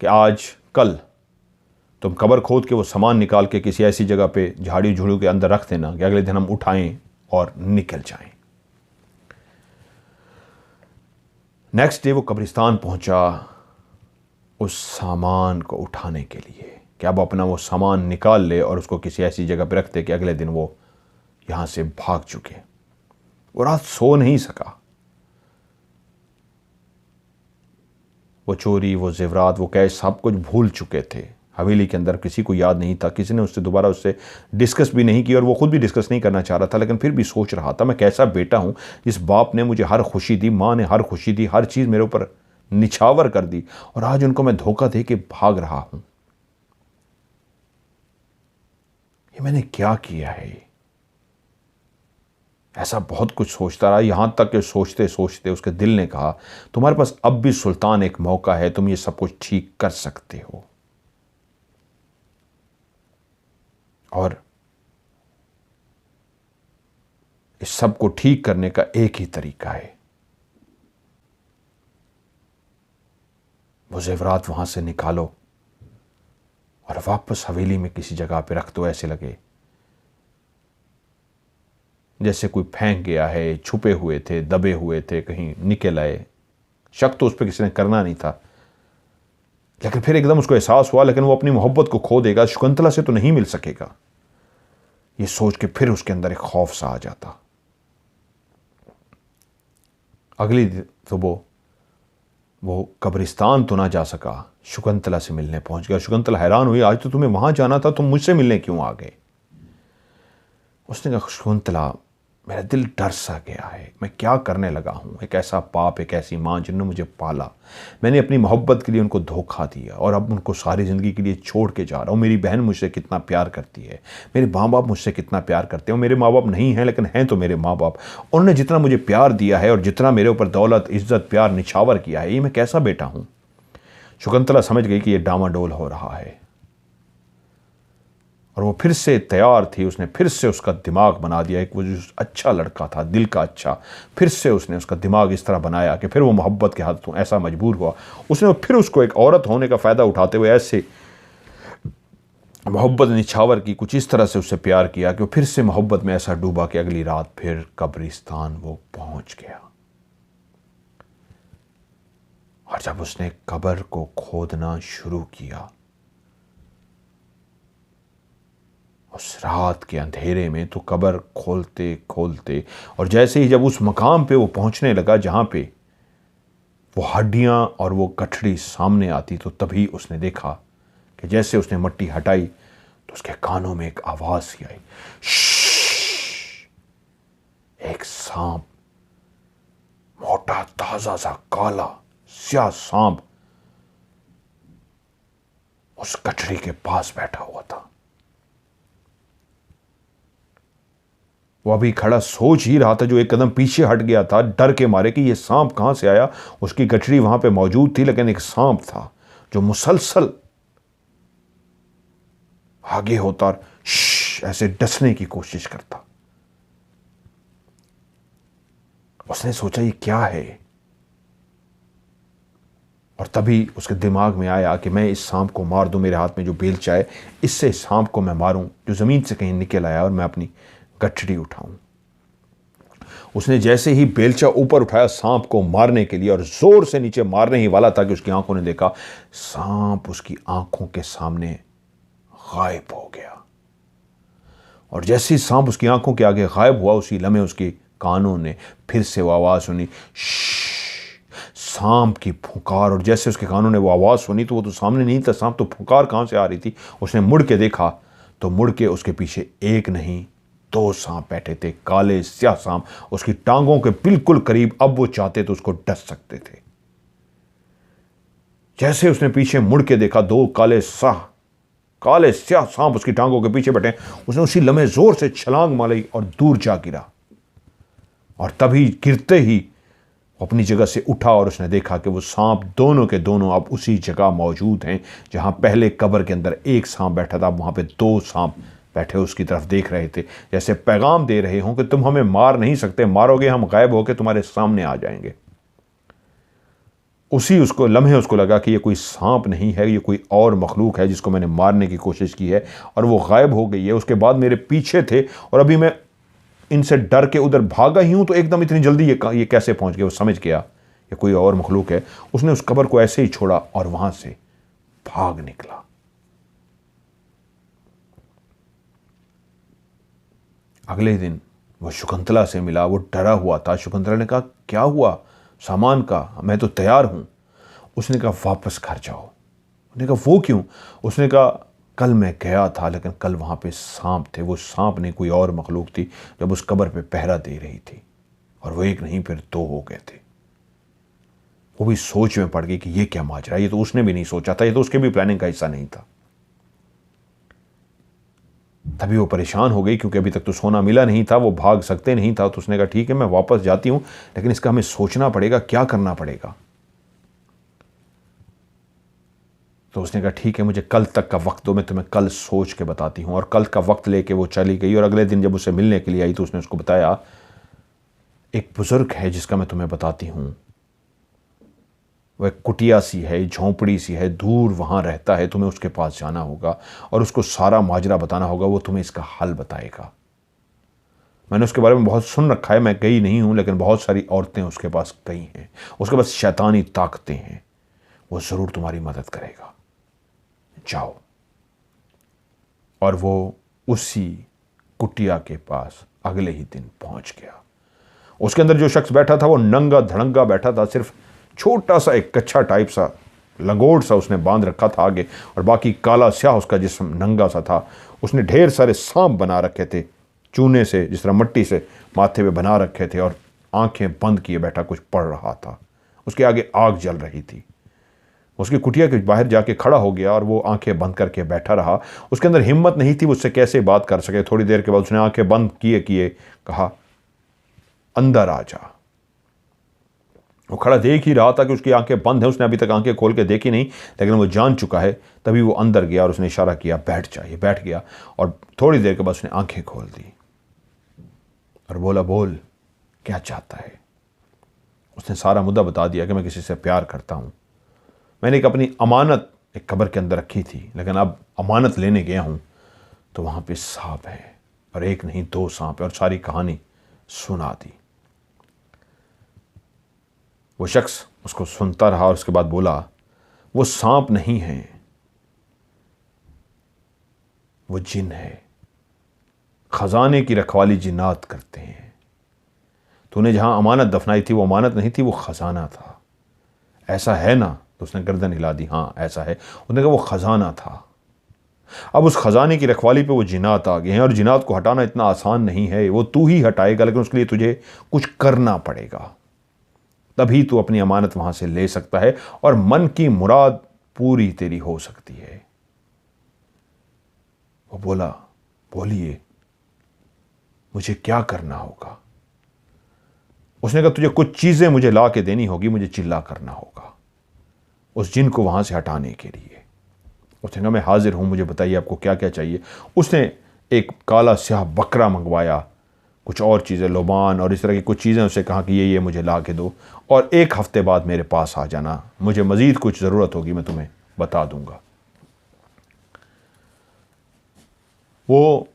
कि आज कल तुम कब्र खोद के वो सामान निकाल के किसी ऐसी जगह पे झाड़ी झूड़ू के अंदर रख देना कि अगले दिन हम उठाएं और निकल जाएं। नेक्स्ट डे वो कब्रिस्तान पहुंचा उस सामान को उठाने के लिए कि अब अपना वो सामान निकाल ले और उसको किसी ऐसी जगह पे रख दे कि अगले दिन वो यहां से भाग चुके। वो रात सो नहीं सका। वो चोरी, वो जेवरात, वो कैश, सब कुछ भूल चुके थे। हवेली के अंदर किसी को याद नहीं था, किसी ने उससे दोबारा उससे डिस्कस भी नहीं की और वो खुद भी डिस्कस नहीं करना चाह रहा था। लेकिन फिर भी सोच रहा था, मैं कैसा बेटा हूं जिस बाप ने मुझे हर खुशी दी, माँ ने हर खुशी दी, हर चीज़ मेरे ऊपर निछावर कर दी, और आज उनको मैं धोखा दे के भाग रहा हूं। ये मैंने क्या किया है? ऐसा बहुत कुछ सोचता रहा, यहां तक कि सोचते सोचते उसके दिल ने कहा, तुम्हारे पास अब भी सुल्तान एक मौका है, तुम ये सब कुछ ठीक कर सकते हो। और इस सब को ठीक करने का एक ही तरीका है, वो जेवरात वहां से निकालो और वापस हवेली में किसी जगह पे रख दो, ऐसे लगे जैसे कोई फेंक गया है, छुपे हुए थे, दबे हुए थे, कहीं निकल आए। शक तो उस पर किसी ने करना नहीं था, लेकिन फिर एकदम उसको एहसास हुआ लेकिन वो अपनी मोहब्बत को खो देगा, शकुंतला से तो नहीं मिल सकेगा। ये सोच के फिर उसके अंदर एक खौफ सा आ जाता। अगली सुबह वो कब्रिस्तान तो ना जा सका, शकुंतला से मिलने पहुंच गया। शकुंतला हैरान हुई, आज तो तुम्हें वहां जाना था, तुम मुझसे मिलने क्यों आ गए? उसने कहा, शकुंतला मेरा दिल डर सा गया है, मैं क्या करने लगा हूँ। एक ऐसा बाप, एक ऐसी माँ जिन्होंने मुझे पाला, मैंने अपनी मोहब्बत के लिए उनको धोखा दिया और अब उनको सारी ज़िंदगी के लिए छोड़ के जा रहा हूँ। मेरी बहन मुझसे कितना प्यार करती है, मेरे माँ बाप मुझसे कितना प्यार करते हैं। मेरे माँ बाप नहीं हैं लेकिन हैं तो मेरे माँ बाप। उन्होंने जितना मुझे प्यार दिया है और जितना मेरे ऊपर दौलत, इज्जत, प्यार निछावर किया है, ये मैं कैसा बेटा हूँ। शकुंतला समझ गई कि ये डामाडोल हो रहा है और वो फिर से तैयार थी। उसने फिर से उसका दिमाग बना दिया, एक वो जो अच्छा लड़का था, दिल का अच्छा, फिर से उसने उसका दिमाग इस तरह बनाया कि फिर वो मोहब्बत के हाथों ऐसा मजबूर हुआ। उसने फिर उसको एक औरत होने का फ़ायदा उठाते हुए ऐसे मोहब्बत निछावर की, कुछ इस तरह से उससे प्यार किया कि वो फिर से मोहब्बत में ऐसा डूबा कि अगली रात फिर कब्रिस्तान वो पहुंच गया। और जब उसने कब्र को खोदना शुरू किया, उस रात के अंधेरे में तो कब्र खोलते खोलते, और जैसे ही जब उस मकाम पे वो पहुंचने लगा जहां पे वो हड्डियां और वो गठड़ी सामने आती, तो तभी उसने देखा कि जैसे उसने मट्टी हटाई तो उसके कानों में एक आवाज़ सी आई, श्श्श। एक सांप, मोटा ताजा सा काला स्याह सांप उस गठरी के पास बैठा हुआ था। वो अभी खड़ा सोच ही रहा था, जो एक कदम पीछे हट गया था डर के मारे कि ये सांप कहां से आया। उसकी गठरी वहां पे मौजूद थी, लेकिन एक सांप था जो मुसलसल आगे होता और ऐसे डसने की कोशिश करता। उसने सोचा ये क्या है, और तभी उसके दिमाग में आया कि मैं इस सांप को मार दूं। मेरे हाथ में जो बेलचा है, इससे इस सांप को मैं मारूं जो जमीन से कहीं निकल आया, और मैं अपनी गठरी उठाऊं। उसने जैसे ही बेलचा ऊपर उठाया सांप को मारने के लिए, और जोर से नीचे मारने ही वाला था कि उसकी आंखों ने देखा सांप उसकी आंखों के सामने गायब हो गया। और जैसे ही सांप उसकी आंखों के आगे गायब हुआ, उसी लम्हे उसके कानों ने फिर से वो आवाज सुनी, सांप की फुकार। और जैसे उसके कानों ने वो आवाज सुनी, तो वो तो सामने नहीं था सांप, तो फुकार कहां से आ रही थी। उसने मुड़ के देखा, तो मुड़ के उसके पीछे एक नहीं 2 सांप बैठे थे, काले स्याह सांप उसकी टांगों के बिल्कुल करीब। अब वो चाहते तो उसको डस सकते थे। जैसे उसने पीछे मुड़ के देखा, 2 काले स्याह सांप उसकी टांगों के पीछे बैठे। उसने उसी लम्हे जोर से छलांग मारी और दूर जा गिरा। और तभी गिरते ही अपनी जगह से उठा, और उसने देखा कि वो सांप दोनों के दोनों अब उसी जगह मौजूद हैं जहां पहले कब्र के अंदर एक सांप बैठा था। वहां पे 2 सांप बैठे उसकी तरफ देख रहे थे, जैसे पैगाम दे रहे हों कि तुम हमें मार नहीं सकते, मारोगे हम गायब होकर तुम्हारे सामने आ जाएंगे। उसी उसको लम्हे उसको लगा कि ये कोई सांप नहीं है, ये कोई और मखलूक है जिसको मैंने मारने की कोशिश की है, और वो गायब हो गई है। उसके बाद मेरे पीछे थे, और अभी मैं इनसे डर के उधर भागा ही हूं, तो एकदम इतनी जल्दी ये कैसे पहुंच गया। वो समझ गया ये कोई और मखलूक है। उसने उस कब्र को ऐसे ही छोड़ा और वहां से भाग निकला। अगले दिन वो शकुंतला से मिला। वो डरा हुआ था। शकुंतला ने कहा क्या हुआ सामान का, मैं तो तैयार हूं। उसने कहा वापस घर जाओ। उसने कहा वो क्यों। उसने कहा कल मैं गया था, लेकिन कल वहां पे सांप थे। वो सांप नहीं कोई और मखलूक थी, जब उस कब्र पे पहरा दे रही थी, और वो एक नहीं फिर 2 हो गए थे। वो भी सोच में पड़ गई कि ये क्या माजरा, ये तो उसने भी नहीं सोचा था, ये तो उसके भी प्लानिंग का हिस्सा नहीं था। तभी वो परेशान हो गई, क्योंकि अभी तक तो सोना मिला नहीं था, वो भाग सकते नहीं था। तो उसने कहा ठीक है मैं वापस जाती हूं, लेकिन इसका हमें सोचना पड़ेगा, क्या करना पड़ेगा। तो उसने कहा ठीक है मुझे कल तक का वक्त दो, मैं तुम्हें कल सोच के बताती हूँ। और कल का वक्त लेके वो चली गई। और अगले दिन जब उसे मिलने के लिए आई, तो उसने उसको बताया एक बुजुर्ग है जिसका मैं तुम्हें बताती हूँ। वह कुटिया सी है, झोंपड़ी सी है, दूर वहाँ रहता है। तुम्हें उसके पास जाना होगा और उसको सारा माजरा बताना होगा। वो तुम्हें इसका हल बताएगा। मैंने उसके बारे में बहुत सुन रखा है, मैं गई नहीं हूँ, लेकिन बहुत सारी औरतें उसके पास गई हैं। उसके पास शैतानी ताकतें हैं। वो ज़रूर तुम्हारी मदद करेगा, जाओ। और वो उसी कुटिया के पास अगले ही दिन पहुंच गया। उसके अंदर जो शख्स बैठा था वो नंगा धड़ंगा बैठा था। सिर्फ छोटा सा एक कच्छा टाइप सा लंगोट सा उसने बांध रखा था आगे, और बाकी काला स्याह उसका जिस्म नंगा सा था। उसने ढेर सारे सांप बना रखे थे, चूने से, जिस तरह मट्टी से माथे पे बना रखे थे, और आंखें बंद किए बैठा कुछ पढ़ रहा था। उसके आगे आग जल रही थी। उसकी कुटिया के बाहर जाके खड़ा हो गया और वो आंखें बंद करके बैठा रहा। उसके अंदर हिम्मत नहीं थी उससे कैसे बात कर सके। थोड़ी देर के बाद उसने आंखें बंद किए किए कहा अंदर आ जा। वो खड़ा देख ही रहा था कि उसकी आंखें बंद हैं। उसने अभी तक आंखें खोल के देखी नहीं, लेकिन वो जान चुका है। तभी वो अंदर गया और उसने इशारा किया बैठ जा। ये बैठ गया और थोड़ी देर के बाद उसने आंखें खोल दी और बोला बोल क्या चाहता है। उसने सारा मुद्दा बता दिया कि मैं किसी से प्यार करता हूं। मैंने एक अपनी अमानत एक कब्र के अंदर रखी थी, लेकिन अब अमानत लेने गया हूं तो वहां पे सांप है, और एक नहीं 2 सांप है। और सारी कहानी सुना दी। वो शख्स उसको सुनता रहा और उसके बाद बोला वो सांप नहीं है, वो जिन है। खजाने की रखवाली जिन्नात करते हैं। तूने जहां अमानत दफनाई थी वो अमानत नहीं थी, वो खजाना था। ऐसा है ना? तो उसने गर्दन हिला दी। हाँ ऐसा है। उसने कहा वो खजाना था। अब उस ख़जाने की रखवाली पे वो जिन्नात आ गए हैं और जिन्नात को हटाना इतना आसान नहीं है, वो तू ही हटाएगा, लेकिन उसके लिए तुझे कुछ करना पड़ेगा। तभी तू अपनी अमानत वहां से ले सकता है और मन की मुराद पूरी तेरी हो सकती है। वो बोला, बोलिए मुझे क्या करना होगा? उसने कहा, तुझे कुछ चीजें मुझे ला के देनी होगी, मुझे चिल्ला करना होगा उस जिन को वहां से हटाने के लिए। उसने कहा, मैं हाजिर हूं, मुझे बताइए आपको क्या क्या चाहिए। उसने एक काला स्याह बकरा मंगवाया, कुछ और चीज़ें, लोबान और इस तरह की कुछ चीज़ें। उससे कहा कि ये मुझे ला के दो और 1 हफ्ते बाद मेरे पास आ जाना, मुझे मज़ीद कुछ ज़रूरत होगी मैं तुम्हें बता दूंगा। वो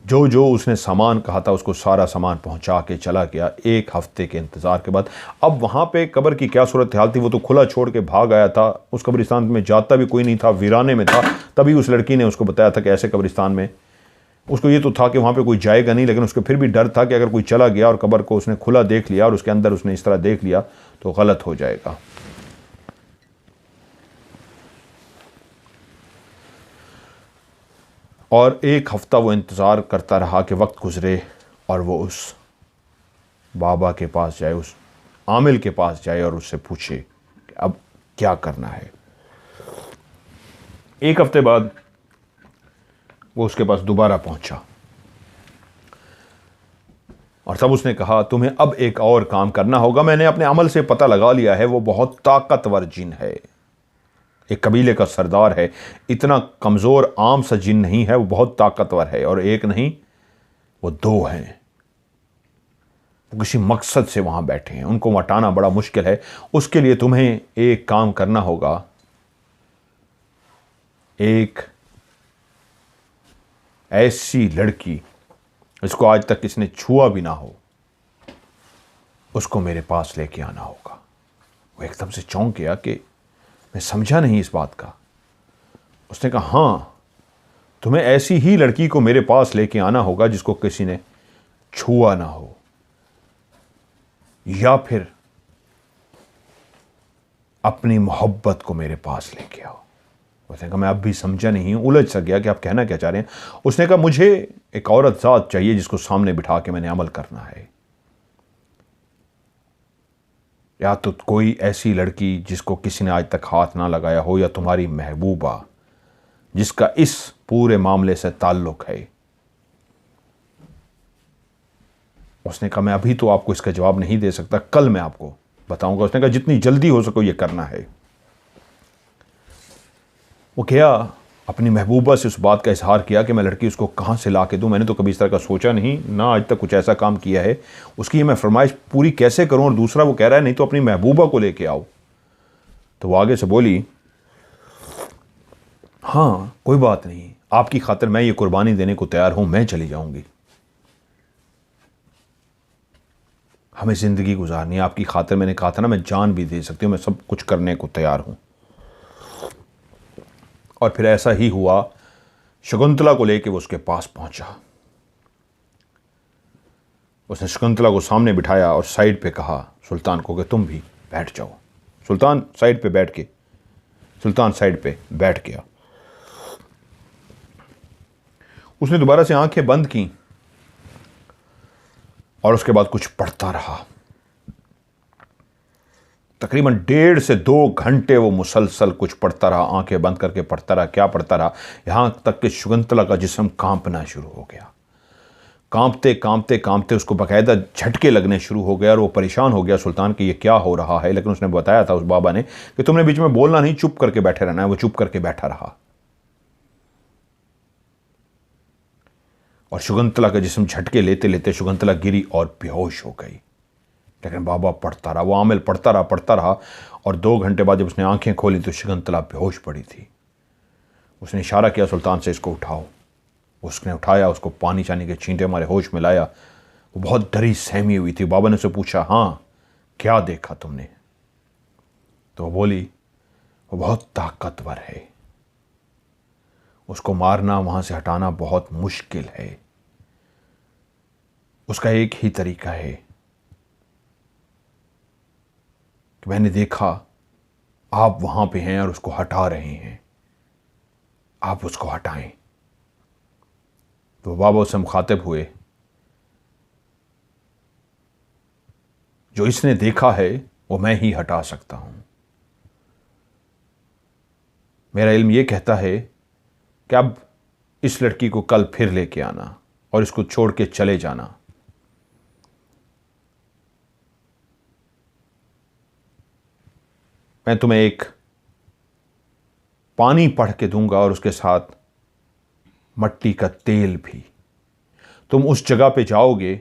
जो जो उसने सामान कहा था उसको सारा सामान पहुंचा के चला गया 1 हफ्ते के इंतज़ार के बाद। अब वहाँ पे कब्र की क्या सूरत हाल थी, वो तो खुला छोड़ के भाग आया था। उस कब्रिस्तान में जाता भी कोई नहीं था, वीराने में था। तभी उस लड़की ने उसको बताया था कि ऐसे कब्रिस्तान में, उसको ये तो था कि वहाँ पे कोई जाएगा नहीं, लेकिन उसको फिर भी डर था कि अगर कोई चला गया और कब्र को उसने खुला देख लिया और उसके अंदर उसने इस तरह देख लिया तो गलत हो जाएगा। और 1 हफ्ता वो इंतज़ार करता रहा कि वक्त गुजरे और वो उस बाबा के पास जाए, उस आमिल के पास जाए और उससे पूछे कि अब क्या करना है। 1 हफ्ते बाद वो उसके पास दोबारा पहुंचा और तब उसने कहा, तुम्हें अब एक और काम करना होगा। मैंने अपने अमल से पता लगा लिया है, वो बहुत ताकतवर जिन है, एक कबीले का सरदार है। इतना कमज़ोर आम सा जिन नहीं है, वो बहुत ताकतवर है। और एक नहीं, वो 2 हैं। वो किसी मकसद से वहां बैठे हैं, उनको हटाना बड़ा मुश्किल है। उसके लिए तुम्हें एक काम करना होगा, एक ऐसी लड़की जिसको आज तक किसी ने छुआ भी ना हो, उसको मेरे पास लेके आना होगा। वो एकदम से चौंक गया कि मैं समझा नहीं इस बात का। उसने कहा, हाँ, तुम्हें ऐसी ही लड़की को मेरे पास लेके आना होगा जिसको किसी ने छुआ ना हो, या फिर अपनी मोहब्बत को मेरे पास लेके आओ। उसने कहा, मैं अब भी समझा नहीं हूं, उलझ सा गया कि आप कहना क्या चाह रहे हैं। उसने कहा, मुझे एक औरत ज़ात चाहिए जिसको सामने बिठा के मैंने अमल करना है, या तो कोई ऐसी लड़की जिसको किसी ने आज तक हाथ ना लगाया हो, या तुम्हारी महबूबा जिसका इस पूरे मामले से ताल्लुक है। उसने कहा, मैं अभी तो आपको इसका जवाब नहीं दे सकता, कल मैं आपको बताऊंगा। उसने कहा, जितनी जल्दी हो सको ये करना है। वो गया, अपनी महबूबा से उस बात का इजहार किया कि मैं लड़की उसको कहाँ से ला के दूँ, मैंने तो कभी इस तरह का सोचा नहीं, ना आज तक कुछ ऐसा काम किया है, उसकी ये मैं फरमाइश पूरी कैसे करूँ। और दूसरा वो कह रहा है, नहीं तो अपनी महबूबा को लेके आओ। तो वो आगे से बोली, हाँ कोई बात नहीं, आपकी खातिर मैं ये कुर्बानी देने को तैयार हूँ, मैं चली जाऊँगी। हमें ज़िंदगी गुजारनी है, आपकी खातिर मैंने कहा था ना, मैं जान भी दे सकती हूँ, मैं सब कुछ करने को तैयार हूँ। और फिर ऐसा ही हुआ, शकुंतला को लेके वो उसके पास पहुंचा। उसने शकुंतला को सामने बिठाया और साइड पे कहा सुल्तान को कि तुम भी बैठ जाओ। सुल्तान साइड पे बैठ गया। उसने दोबारा से आंखें बंद की और उसके बाद कुछ पढ़ता रहा। तकरीबन 1.5 से 2 घंटे वो मुसलसल कुछ पढ़ता रहा, आंखें बंद करके पढ़ता रहा। क्या पढ़ता रहा, यहां तक कि शकुंतला का जिस्म कांपना शुरू हो गया। कांपते कांपते कांपते उसको बाकायदा झटके लगने शुरू हो गया और वो परेशान हो गया सुल्तान कि ये क्या हो रहा है। लेकिन उसने बताया था उस बाबा ने कि तुमने बीच में बोलना नहीं, चुप करके बैठे रहना है। वो चुप करके बैठा रहा और शकुंतला का जिस्म झटके लेते लेते शकुंतला गिरी और बेहोश हो गई। लेकिन बाबा पढ़ता रहा, वो आमिल पढ़ता रहा और 2 घंटे बाद जब उसने आंखें खोली तो शकुंतला बेहोश पड़ी थी। उसने इशारा किया सुल्तान से, इसको उठाओ। उसने उठाया, उसको पानी चानी के छींटे मारे, होश में लाया। वो बहुत डरी सहमी हुई थी। बाबा ने उससे पूछा, हाँ क्या देखा तुमने? तो वो बोली, वो बहुत ताकतवर है, उसको मारना, वहां से हटाना बहुत मुश्किल है। उसका एक ही तरीका है कि मैंने देखा आप वहां पे हैं और उसको हटा रहे हैं, आप उसको हटाएं। तो बाबा उससे मुखातिब हुए, जो इसने देखा है वो मैं ही हटा सकता हूं। मेरा इल्म यह कहता है कि अब इस लड़की को कल फिर लेके आना और इसको छोड़ के चले जाना। मैं तुम्हें एक पानी पढ़ के दूंगा और उसके साथ मट्टी का तेल भी। तुम उस जगह पे जाओगे,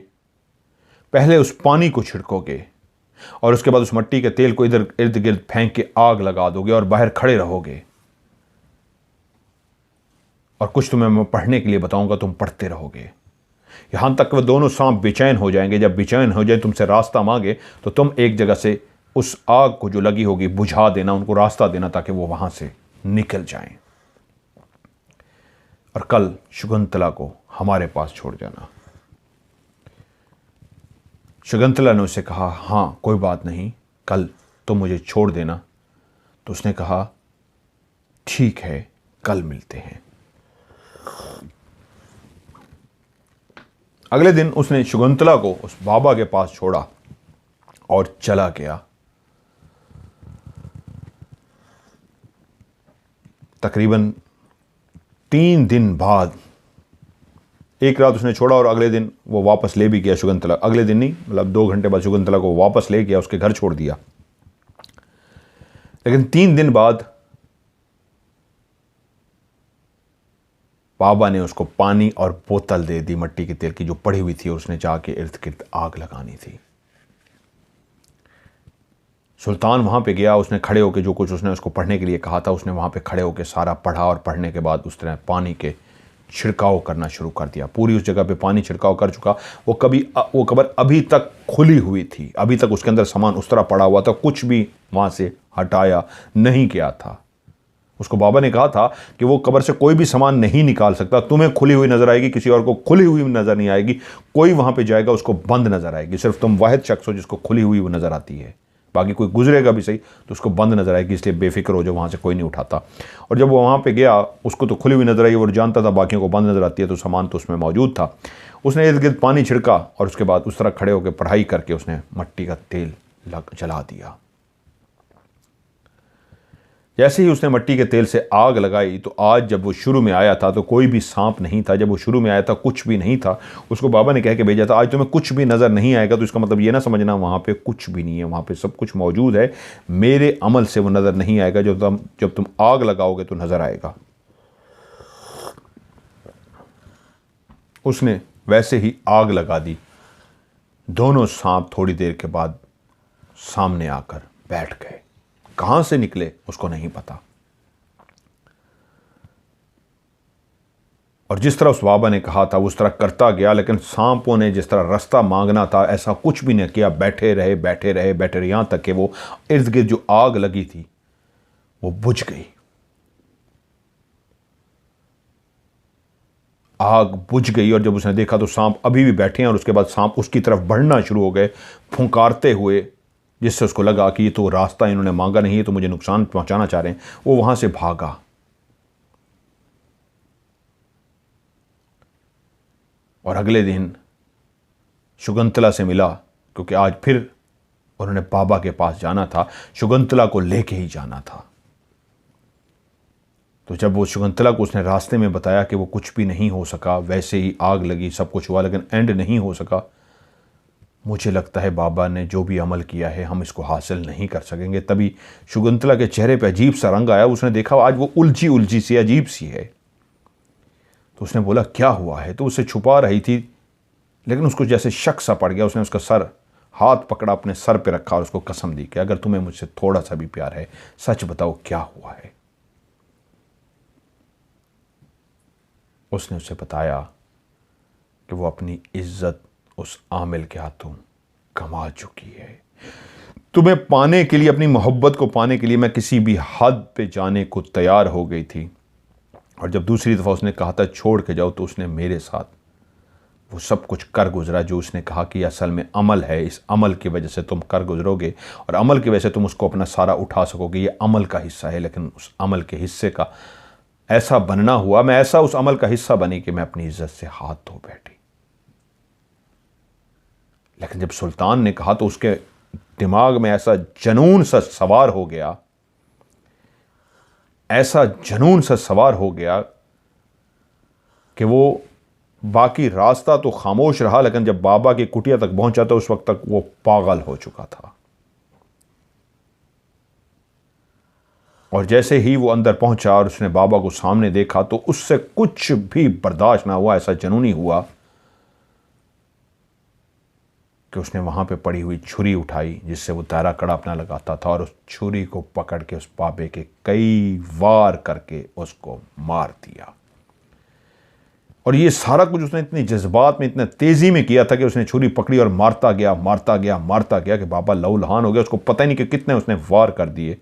पहले उस पानी को छिड़कोगे और उसके बाद उस मट्टी के तेल को इधर इर्द गिर्द फेंक के आग लगा दोगे और बाहर खड़े रहोगे और कुछ तुम्हें मैं पढ़ने के लिए बताऊंगा, तुम पढ़ते रहोगे यहां तक वह दोनों सांप बेचैन हो जाएंगे। जब बेचैन हो जाए, तुमसे रास्ता मांगे, तो तुम एक जगह से उस आग को जो लगी होगी बुझा देना, उनको रास्ता देना ताकि वो वहां से निकल जाएं और कल शकुंतला को हमारे पास छोड़ जाना। शकुंतला ने उससे कहा, हाँ कोई बात नहीं, कल तुम मुझे छोड़ देना। तो उसने कहा, ठीक है, कल मिलते हैं। अगले दिन उसने शकुंतला को उस बाबा के पास छोड़ा और चला गया। तकरीबन 3 दिन बाद, एक रात उसने छोड़ा और अगले दिन वो वापस ले भी गया शकुंतला। अगले दिन नहीं, मतलब 2 घंटे बाद शकुंतला को वापस ले गया, उसके घर छोड़ दिया। लेकिन 3 दिन बाद बाबा ने उसको पानी और बोतल दे दी मट्टी के तेल की जो पड़ी हुई थी, और उसने जाके इर्द गिर्द आग लगानी थी। सुल्तान वहां पे गया, उसने खड़े होकर जो कुछ उसने उसको पढ़ने के लिए कहा था, उसने वहां पे खड़े होकर सारा पढ़ा और पढ़ने के बाद उसने पानी के छिड़काव करना शुरू कर दिया। पूरी उस जगह पे पानी छिड़काव कर चुका। वो कब्र अभी तक खुली हुई थी, अभी तक उसके अंदर सामान उस तरह पड़ा हुआ था, कुछ भी वहां से हटाया नहीं गया था। उसको बाबा ने कहा था कि वो कब्र से कोई भी सामान नहीं निकाल सकता। तुम्हें खुली हुई नजर आएगी, किसी और को खुली हुई नजर नहीं आएगी। कोई वहां पे जाएगा उसको बंद नजर आएगी। सिर्फ तुम वाहिद शख्स हो जिसको खुली हुई नजर आती है, बाकी कोई गुजरेगा भी सही तो उसको बंद नजर आएगी। इसलिए बेफिक्र हो जाओ, वहां से कोई नहीं उठाता। और जब वो वहां पे गया, उसको तो खुली हुई नजर आई और जानता था बाकियों को बंद नजर आती है, तो सामान तो उसमें मौजूद था। उसने इर्द गिर्द पानी छिड़का और उसके बाद उस तरह खड़े होकर पढ़ाई करके उसने मट्टी का तेल जला दिया। जैसे ही उसने मट्टी के तेल से आग लगाई, तो आज जब वो शुरू में आया था तो कोई भी सांप नहीं था। जब वो शुरू में आया था कुछ भी नहीं था। उसको बाबा ने कह के भेजा था, आज तुम्हें कुछ भी नज़र नहीं आएगा, तो इसका मतलब ये ना समझना वहाँ पे कुछ भी नहीं है, वहाँ पे सब कुछ मौजूद है। मेरे अमल से वो नज़र नहीं आएगा, जब तुम आग लगाओगे तो नज़र आएगा। उसने वैसे ही आग लगा दी। दोनों सांप थोड़ी देर के बाद सामने आकर बैठ गए। कहां से निकले उसको नहीं पता। और जिस तरह उस बाबा ने कहा था उस तरह करता गया, लेकिन सांपों ने जिस तरह रास्ता मांगना था ऐसा कुछ भी नहीं किया। बैठे रहे बैठे रहे बैठे रहे, यहां तक कि वो इर्द गिर्द जो आग लगी थी वो बुझ गई। आग बुझ गई और जब उसने देखा तो सांप अभी भी बैठे हैं, और उसके बाद सांप उसकी तरफ बढ़ना शुरू हो गए फुंकारते हुए, जिससे उसको लगा कि ये तो रास्ता इन्होंने मांगा नहीं है, तो मुझे नुकसान पहुंचाना चाह रहे हैं। वो वहां से भागा। और अगले दिन शकुंतला से मिला, क्योंकि आज फिर उन्होंने बाबा के पास जाना था, शकुंतला को लेके ही जाना था। तो जब वो शकुंतला को उसने रास्ते में बताया कि वो कुछ भी नहीं हो सका, वैसे ही आग लगी, सब कुछ हुआ, लेकिन एंड नहीं हो सका। मुझे लगता है बाबा ने जो भी अमल किया है हम इसको हासिल नहीं कर सकेंगे। तभी शकुंतला के चेहरे पे अजीब सा रंग आया। उसने देखा आज वो उलझी उलझी सी अजीब सी है। तो उसने बोला, क्या हुआ है? तो उसे छुपा रही थी, लेकिन उसको जैसे शक सा पड़ गया। उसने उसका सर हाथ पकड़ा, अपने सर पे रखा और उसको कसम दी कि अगर तुम्हें मुझसे थोड़ा सा भी प्यार है, सच बताओ क्या हुआ है। उसने उसे बताया कि वो अपनी इज्जत उस आमिल के हाथों कमा चुकी है। तुम्हें पाने के लिए, अपनी मोहब्बत को पाने के लिए मैं किसी भी हद पे जाने को तैयार हो गई थी। और जब दूसरी दफ़ा उसने कहा था छोड़ के जाओ, तो उसने मेरे साथ वो सब कुछ कर गुजरा जो उसने कहा कि असल में अमल है, इस अमल की वजह से तुम कर गुजरोगे और अमल की वजह से तुम उसको अपना सारा उठा सकोगे। ये अमल का हिस्सा है, लेकिन उस अमल के हिस्से का ऐसा बनना हुआ, मैं ऐसा उस अमल का हिस्सा बनी कि मैं अपनी इज्जत से हाथ धो बैठी। लेकिन जब सुल्तान ने कहा तो उसके दिमाग में ऐसा जनून सा सवार हो गया, ऐसा जनून सा सवार हो गया कि वो बाकी रास्ता तो खामोश रहा, लेकिन जब बाबा की कुटिया तक पहुंचा तो उस वक्त तक वो पागल हो चुका था। और जैसे ही वो अंदर पहुंचा और उसने बाबा को सामने देखा तो उससे कुछ भी बर्दाश्त ना हुआ। ऐसा जनूनी हुआ कि उसने वहां पे पड़ी हुई छुरी उठाई जिससे वो दायरा कड़ा अपना लगाता था, और उस छुरी को पकड़ के उस बाबे के कई वार करके उसको मार दिया। और ये सारा कुछ उसने इतनी जज्बात में, इतने तेजी में किया था कि उसने छुरी पकड़ी और मारता गया, मारता गया, मारता गया कि बाबा लहूलुहान हो गया। उसको पता ही नहीं कि कितने उसने वार कर दिए।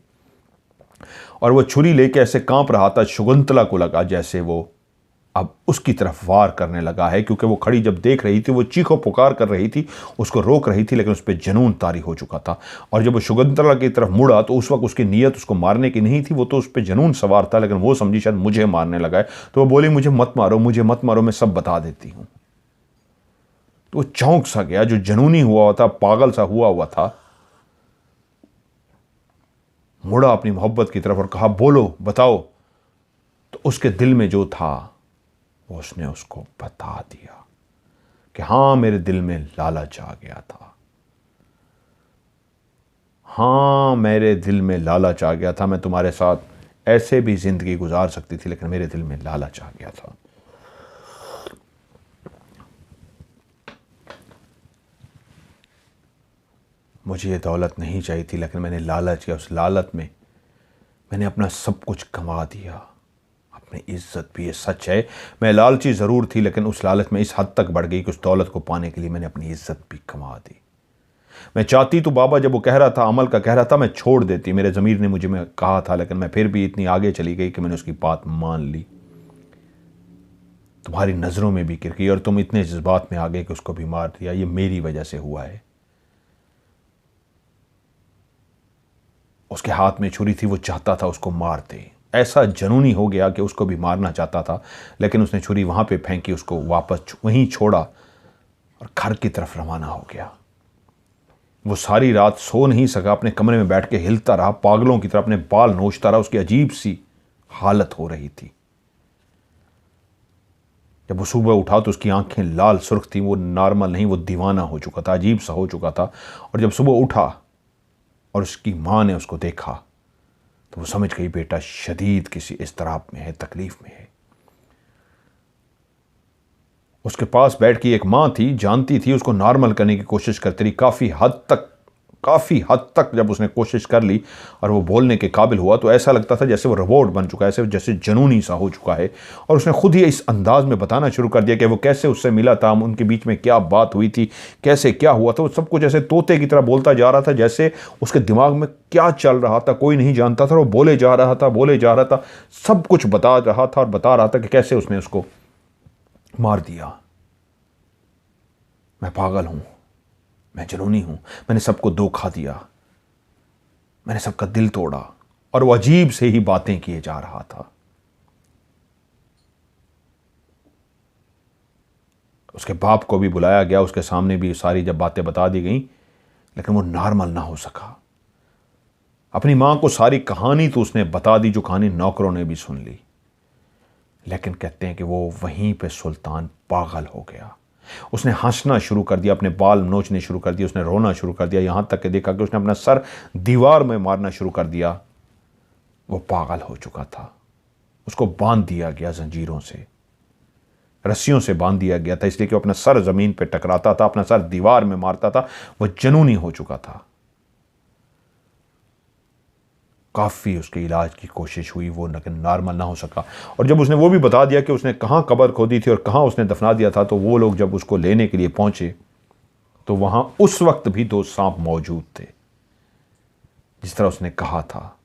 और वो छुरी लेके ऐसे कांप रहा था, शकुंतला को लगा जैसे वो अब उसकी तरफ वार करने लगा है, क्योंकि वो खड़ी जब देख रही थी, वो चीखो पुकार कर रही थी, उसको रोक रही थी, लेकिन उस पर जुनून तारी हो चुका था। और जब वो शकुंतला की तरफ मुड़ा तो उस वक्त उसकी नीयत उसको मारने की नहीं थी, वो तो उस पर जुनून सवार था, लेकिन वो समझी शायद मुझे मारने लगा है। तो वो बोली, मुझे मत मारो, मुझे मत मारो, मैं सब बता देती हूँ। तो वो चौंक सा गया, जो जुनूनी हुआ था, पागल सा हुआ था, मुड़ा अपनी मोहब्बत की तरफ और कहा, बोलो, बताओ। तो उसके दिल में जो था वो उसने उसको बता दिया कि हाँ, मेरे दिल में लालच आ गया था, हाँ मेरे दिल में लालच आ गया था, मैं तुम्हारे साथ ऐसे भी जिंदगी गुजार सकती थी, लेकिन मेरे दिल में लालच आ गया था। मुझे ये दौलत नहीं चाहिए थी, लेकिन मैंने लालच किया, उस लालच में मैंने अपना सब कुछ गंवा दिया, अपनी इज्जत भी। ये सच है, मैं लालची ज़रूर थी, लेकिन उस लालच में इस हद तक बढ़ गई कि उस दौलत को पाने के लिए मैंने अपनी इज्जत भी गंवा दी। मैं चाहती तो बाबा जब वो कह रहा था, अमल का कह रहा था, मैं छोड़ देती, मेरे ज़मीर ने मुझे कहा था, लेकिन मैं फिर भी इतनी आगे चली गई कि मैंने उसकी बात मान ली। तुम्हारी नज़रों में भी गिर गई और तुम इतने जज्बात में आ गए कि उसको भी मार दिया। ये मेरी वजह से हुआ है। उसके हाथ में छुरी थी, वो चाहता था उसको मार दे, ऐसा जनूनी हो गया कि उसको भी मारना चाहता था, लेकिन उसने छुरी वहां पे फेंकी, उसको वापस वहीं छोड़ा और घर की तरफ रवाना हो गया। वो सारी रात सो नहीं सका, अपने कमरे में बैठ के हिलता रहा, पागलों की तरह अपने बाल नोचता रहा। उसकी अजीब सी हालत हो रही थी। जब वो सुबह उठा तो उसकी आंखें लाल सुर्ख थी, वो नॉर्मल नहीं, वो दीवाना हो चुका था, अजीब सा हो चुका था। और जब सुबह उठा और उसकी माँ ने उसको देखा तो वो समझ गई बेटा शदीद किसी इज़्तिराब में है, तकलीफ में है। उसके पास बैठ के एक माँ थी, जानती थी, उसको नॉर्मल करने की कोशिश करती रही, काफ़ी हद तक जब उसने कोशिश कर ली और वो बोलने के काबिल हुआ तो ऐसा लगता था जैसे वो रोबोट बन चुका है, ऐसे जैसे जनूनी सा हो चुका है। और उसने खुद ही इस अंदाज में बताना शुरू कर दिया कि वो कैसे उससे मिला था, उनके बीच में क्या बात हुई थी, कैसे क्या हुआ था। वो सब कुछ ऐसे तोते की तरह बोलता जा रहा था, जैसे उसके दिमाग में क्या चल रहा था कोई नहीं जानता था। वो बोले जा रहा था, सब कुछ बता रहा था और बता रहा था कि कैसे उसने उसको मार दिया। मैं पागल हूं, मैं जुनूनी हूं, मैंने सबको धोखा दिया, मैंने सबका दिल तोड़ा। और वो अजीब से ही बातें किए जा रहा था। उसके बाप को भी बुलाया गया, उसके सामने भी सारी जब बातें बता दी गई, लेकिन वो नॉर्मल ना हो सका। अपनी मां को सारी कहानी तो उसने बता दी, जो कहानी नौकरों ने भी सुन ली, लेकिन कहते हैं कि वो वहीं पे सुल्तान पागल हो गया। उसने हंसना शुरू कर दिया, अपने बाल नोचने शुरू कर दिए, उसने रोना शुरू कर दिया, यहां तक कि देखा कि उसने अपना सर दीवार में मारना शुरू कर दिया। वो पागल हो चुका था। उसको बांध दिया गया जंजीरों से, रस्सियों से बांध दिया गया था, इसलिए कि वो अपना सर जमीन पे टकराता था, अपना सर दीवार में मारता था। वो जुनूनी हो चुका था। काफ़ी उसके इलाज की कोशिश हुई, वो लेकिन नॉर्मल ना हो सका। और जब उसने वो भी बता दिया कि उसने कहाँ कब्र खोदी थी और कहाँ उसने दफना दिया था, तो वो लोग जब उसको लेने के लिए पहुंचे तो वहां उस वक्त भी 2 सांप मौजूद थे, जिस तरह उसने कहा था।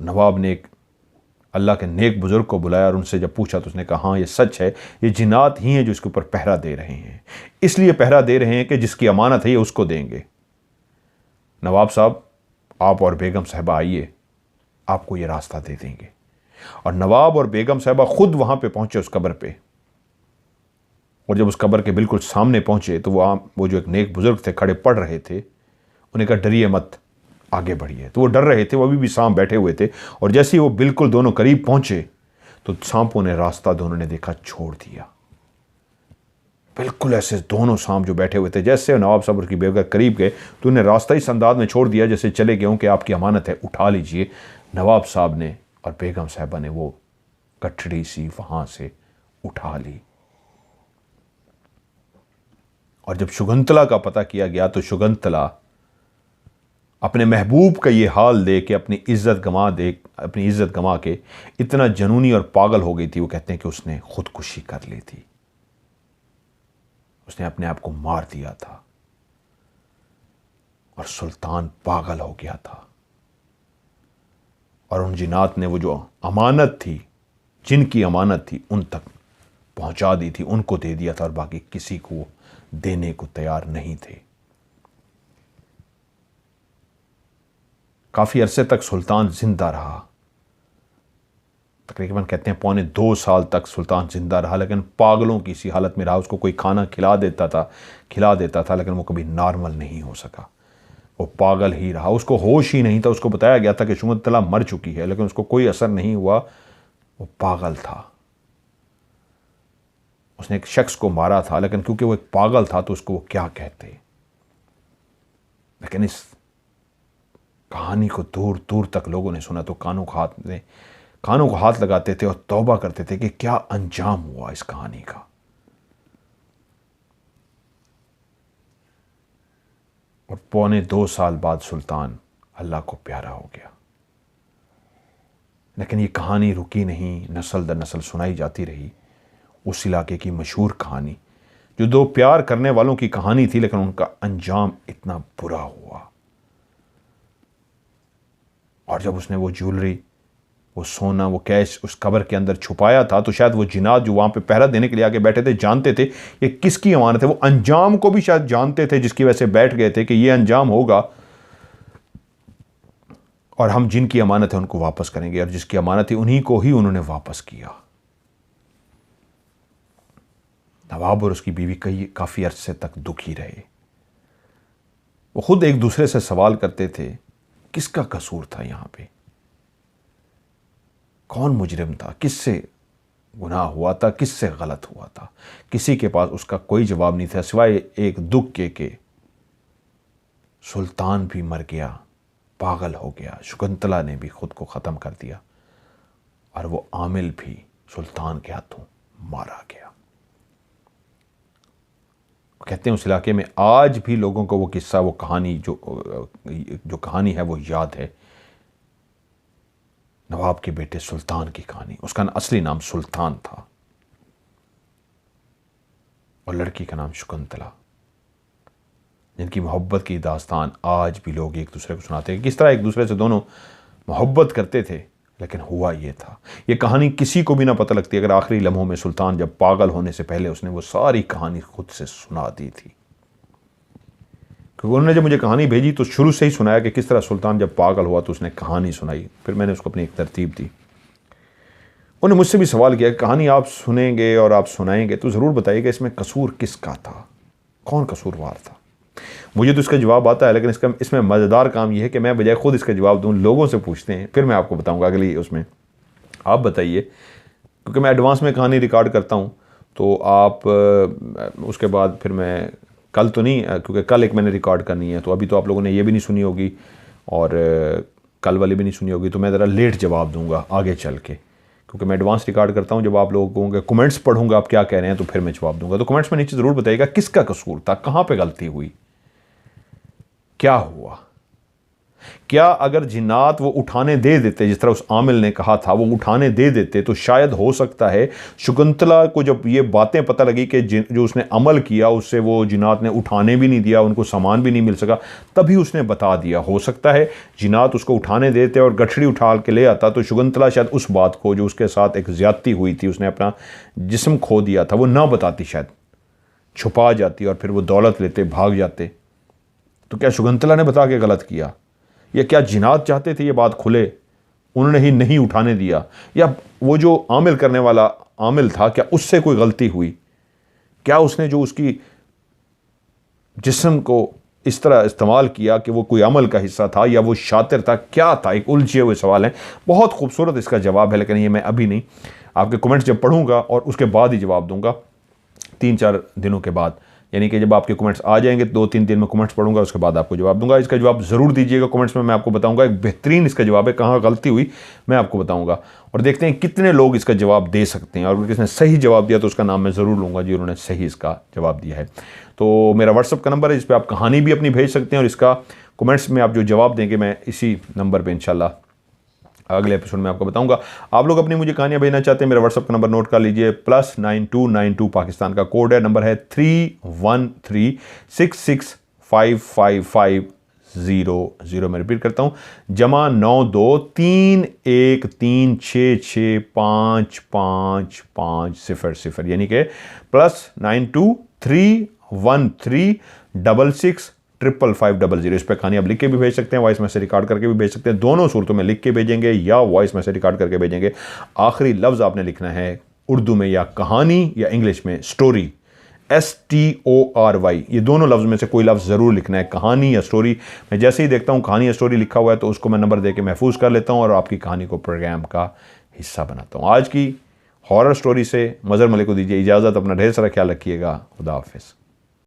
नवाब ने एक अल्लाह के नेक बुजुर्ग को बुलाया और उनसे जब पूछा तो उसने कहा, हाँ ये सच है, ये जिन्नात ही हैं जो इसके ऊपर पहरा दे रहे हैं, इसलिए पहरा दे रहे हैं कि जिसकी अमानत है ये उसको देंगे। नवाब साहब, आप और बेगम साहबा आइए, आपको ये रास्ता दे देंगे। और नवाब और बेगम साहिबा खुद वहाँ पे पहुँचे उस कब्र पे। और जब उस कब्र के बिल्कुल सामने पहुँचे तो वो जो एक नेक बुजुर्ग थे खड़े पढ़ रहे थे, उन्हें कहा डरिए मत, आगे बढ़िए। तो वो डर रहे थे, वो अभी भी सांप बैठे हुए थे। और जैसे ही वो बिल्कुल दोनों करीब पहुँचे तो सांपों ने रास्ता दोनों ने देखा छोड़ दिया। बिल्कुल ऐसे दोनों सांप जो बैठे हुए थे, जैसे नवाब साहब की बेगम करीब गए तो उन्हें रास्ता इस अंदाज में छोड़ दिया जैसे चले गए कि आपकी अमानत है, उठा लीजिए। नवाब साहब ने और बेगम साहिबा ने वो गठड़ी सी वहां से उठा ली। और जब शकुंतला का पता किया गया तो शकुंतला अपने महबूब का ये हाल देख के अपनी इज्जत गंवा के इतना जनूनी और पागल हो गई थी, वो कहते हैं कि उसने खुदकुशी कर ली थी, उसने अपने आप को मार दिया था। और सुल्तान पागल हो गया था और उन जिन्नात ने वो जो अमानत थी, जिनकी अमानत थी, उन तक पहुंचा दी थी, उनको दे दिया था और बाकी किसी को देने को तैयार नहीं थे। काफी अरसे तक सुल्तान जिंदा रहा, तकरीबन कहते हैं 2.25 साल तक सुल्तान जिंदा रहा, लेकिन पागलों की सी हालत में रहा। उसको कोई खाना खिला देता था लेकिन वो कभी नॉर्मल नहीं हो सका, वो पागल ही रहा, उसको होश ही नहीं था। उसको बताया गया था कि शकुंतला मर चुकी है, लेकिन उसको कोई असर नहीं हुआ, वो पागल था। उसने एक शख्स को मारा था, लेकिन क्योंकि वो एक पागल था तो उसको वो क्या कहते। लेकिन इस कहानी को दूर दूर तक लोगों ने सुना तो कानों को हाथ लगाते थे और तौबा करते थे कि क्या अंजाम हुआ इस कहानी का। और 2.25 साल बाद सुल्तान अल्लाह को प्यारा हो गया। लेकिन ये कहानी रुकी नहीं, नस्ल दर नस्ल सुनाई जाती रही। उस इलाके की मशहूर कहानी जो दो प्यार करने वालों की कहानी थी, लेकिन उनका अंजाम इतना बुरा हुआ। और जब उसने वो ज्वेलरी, वो सोना, वो कैश उस कब्र के अंदर छुपाया था तो शायद वो जिन्नात जो वहां पे पहरा देने के लिए आके बैठे थे जानते थे ये किसकी अमानत है। वो अंजाम को भी शायद जानते थे, जिसकी वजह से बैठ गए थे कि ये अंजाम होगा और हम जिनकी अमानत है उनको वापस करेंगे। और जिसकी अमानत थी उन्हीं को ही उन्होंने वापस किया। नवाब और उसकी बीवी काफी अरसे तक दुखी रहे। वो खुद एक दूसरे से सवाल करते थे किसका कसूर था यहां पे, कौन मुजरिम था, किससे गुनाह हुआ था, किससे गलत हुआ था। किसी के पास उसका कोई जवाब नहीं था सिवाय एक दुख के सुल्तान भी मर गया, पागल हो गया, शकुंतला ने भी खुद को ख़त्म कर दिया और वो आमिल भी सुल्तान के हाथों मारा गया। कहते हैं उस इलाके में आज भी लोगों को वो किस्सा, वो कहानी जो कहानी है वो याद है। नवाब के बेटे सुल्तान की कहानी, उसका असली नाम सुल्तान था और लड़की का नाम शकुंतला, जिनकी मोहब्बत की दास्तान आज भी लोग एक दूसरे को सुनाते हैं किस तरह एक दूसरे से दोनों मोहब्बत करते थे। लेकिन हुआ ये था, ये कहानी किसी को भी ना पता लगती अगर आखिरी लम्हों में सुल्तान जब पागल होने से पहले उसने वो सारी कहानी खुद से सुना दी थी। क्योंकि उन्होंने जब मुझे कहानी भेजी तो शुरू से ही सुनाया कि किस तरह सुल्तान जब पागल हुआ तो उसने कहानी सुनाई। फिर मैंने उसको अपनी एक तरतीब दी। उन्होंने मुझसे भी सवाल किया कहानी आप सुनेंगे और आप सुनाएंगे तो ज़रूर बताइएगा इसमें कसूर किसका था, कौन कसूरवार था। मुझे तो इसका जवाब आता है, लेकिन इसमें मज़ेदार काम यह है कि मैं बजाय खुद इसका जवाब दूँ लोगों से पूछते हैं, फिर मैं आपको बताऊँगा अगली उसमें। आप बताइए, क्योंकि मैं एडवांस में कहानी रिकॉर्ड करता हूँ तो आप उसके बाद फिर मैं कल तो नहीं, क्योंकि कल एक मैंने रिकॉर्ड करनी है तो अभी तो आप लोगों ने ये भी नहीं सुनी होगी और कल वाली भी नहीं सुनी होगी, तो मैं ज़रा लेट जवाब दूंगा आगे चल के, क्योंकि मैं एडवांस रिकॉर्ड करता हूँ। जब आप लोगों के कमेंट्स पढ़ूंगा आप क्या कह रहे हैं तो फिर मैं जवाब दूंगा। तो कमेंट्स में नीचे ज़रूर बताइएगा किसका कसूर था, कहाँ पर गलती हुई, क्या हुआ। क्या अगर जिन्नात वो उठाने दे देते, जिस तरह उस आमिल ने कहा था, वो उठाने दे देते तो शायद हो सकता है शकुंतला को जब ये बातें पता लगी कि जो उसने अमल किया उससे वो जिन्नात ने उठाने भी नहीं दिया, उनको सामान भी नहीं मिल सका, तभी उसने बता दिया। हो सकता है जिन्नात उसको उठाने देते और गठड़ी उठा के ले आता तो शकुंतला शायद उस बात को जो उसके साथ एक ज्यादती हुई थी, उसने अपना जिस्म खो दिया था, वो ना बताती, शायद छुपा जाती और फिर वो दौलत लेते भाग जाते। तो क्या शकुंतला ने बता के गलत किया या क्या जिन्नात चाहते थे ये बात खुले उन्होंने ही नहीं उठाने दिया, या वो जो आमिल करने वाला आमिल था, क्या उससे कोई गलती हुई? क्या उसने जो उसकी जिस्म को इस तरह इस्तेमाल किया कि वो कोई अमल का हिस्सा था या वो शातिर था? क्या था? एक उलझे हुए सवाल हैं, बहुत खूबसूरत इसका जवाब है, लेकिन ये मैं अभी नहीं, आपके कमेंट्स जब पढ़ूंगा और उसके बाद ही जवाब दूंगा, 3-4 दिनों के बाद, यानी कि जब आपके कमेंट्स आ जाएंगे 2-3 दिन में कमेंट्स पढ़ूंगा, उसके बाद आपको जवाब दूंगा। इसका जवाब ज़रूर दीजिएगा कमेंट्स में, मैं आपको बताऊंगा, एक बेहतरीन इसका जवाब है, कहाँ गलती हुई मैं आपको बताऊंगा। और देखते हैं कितने लोग इसका जवाब दे सकते हैं, और अगर किसने सही जवाब दिया तो उसका नाम मैं ज़रूर लूँगा जी, उन्होंने सही इसका जवाब दिया है। तो मेरा व्हाट्सअप का नंबर है, इस पर आप कहानी भी अपनी भेज सकते हैं, और इसका कमेंट्स में आप जो जवाब देंगे मैं इसी नंबर पर इंशाल्लाह अगले एपिसोड में आपको बताऊंगा। आप लोग अपनी मुझे कहानियां भेजना चाहते हैं, मेरा व्हाट्सअप का नंबर नोट कर लीजिए, +9292 पाकिस्तान का कोड है, नंबर है 313665550। मैं रिपीट करता हूं, +9234366550, यानी कि +9231366550। इस पर कहानी आप लिख के भी भेज सकते हैं, वॉइस मैसेज रिकॉर्ड करके भी भेज सकते हैं, दोनों सूरतों में लिख के भेजेंगे या वॉइस मैसेज रिकॉर्ड करके भेजेंगे। आखिरी लफ्ज़ आपने लिखना है उर्दू में या कहानी या इंग्लिश में स्टोरी, STORY, ये दोनों लफ्ज़ में से कोई लफ्ज़ ज़रूर लिखना है, कहानी या स्टोरी। मैं जैसे ही देखता हूँ कहानी या स्टोरी लिखा हुआ है तो उसको मैं नंबर दे के महफूज कर लेता हूँ और आपकी कहानी को प्रोग्राम का हिस्सा बनाता हूँ। आज की हॉरर स्टोरी से मज़हर मलिक को दीजिए इजाज़त, अपना ढेर सारा ख्याल रखिएगा, खुदा हाफिज़।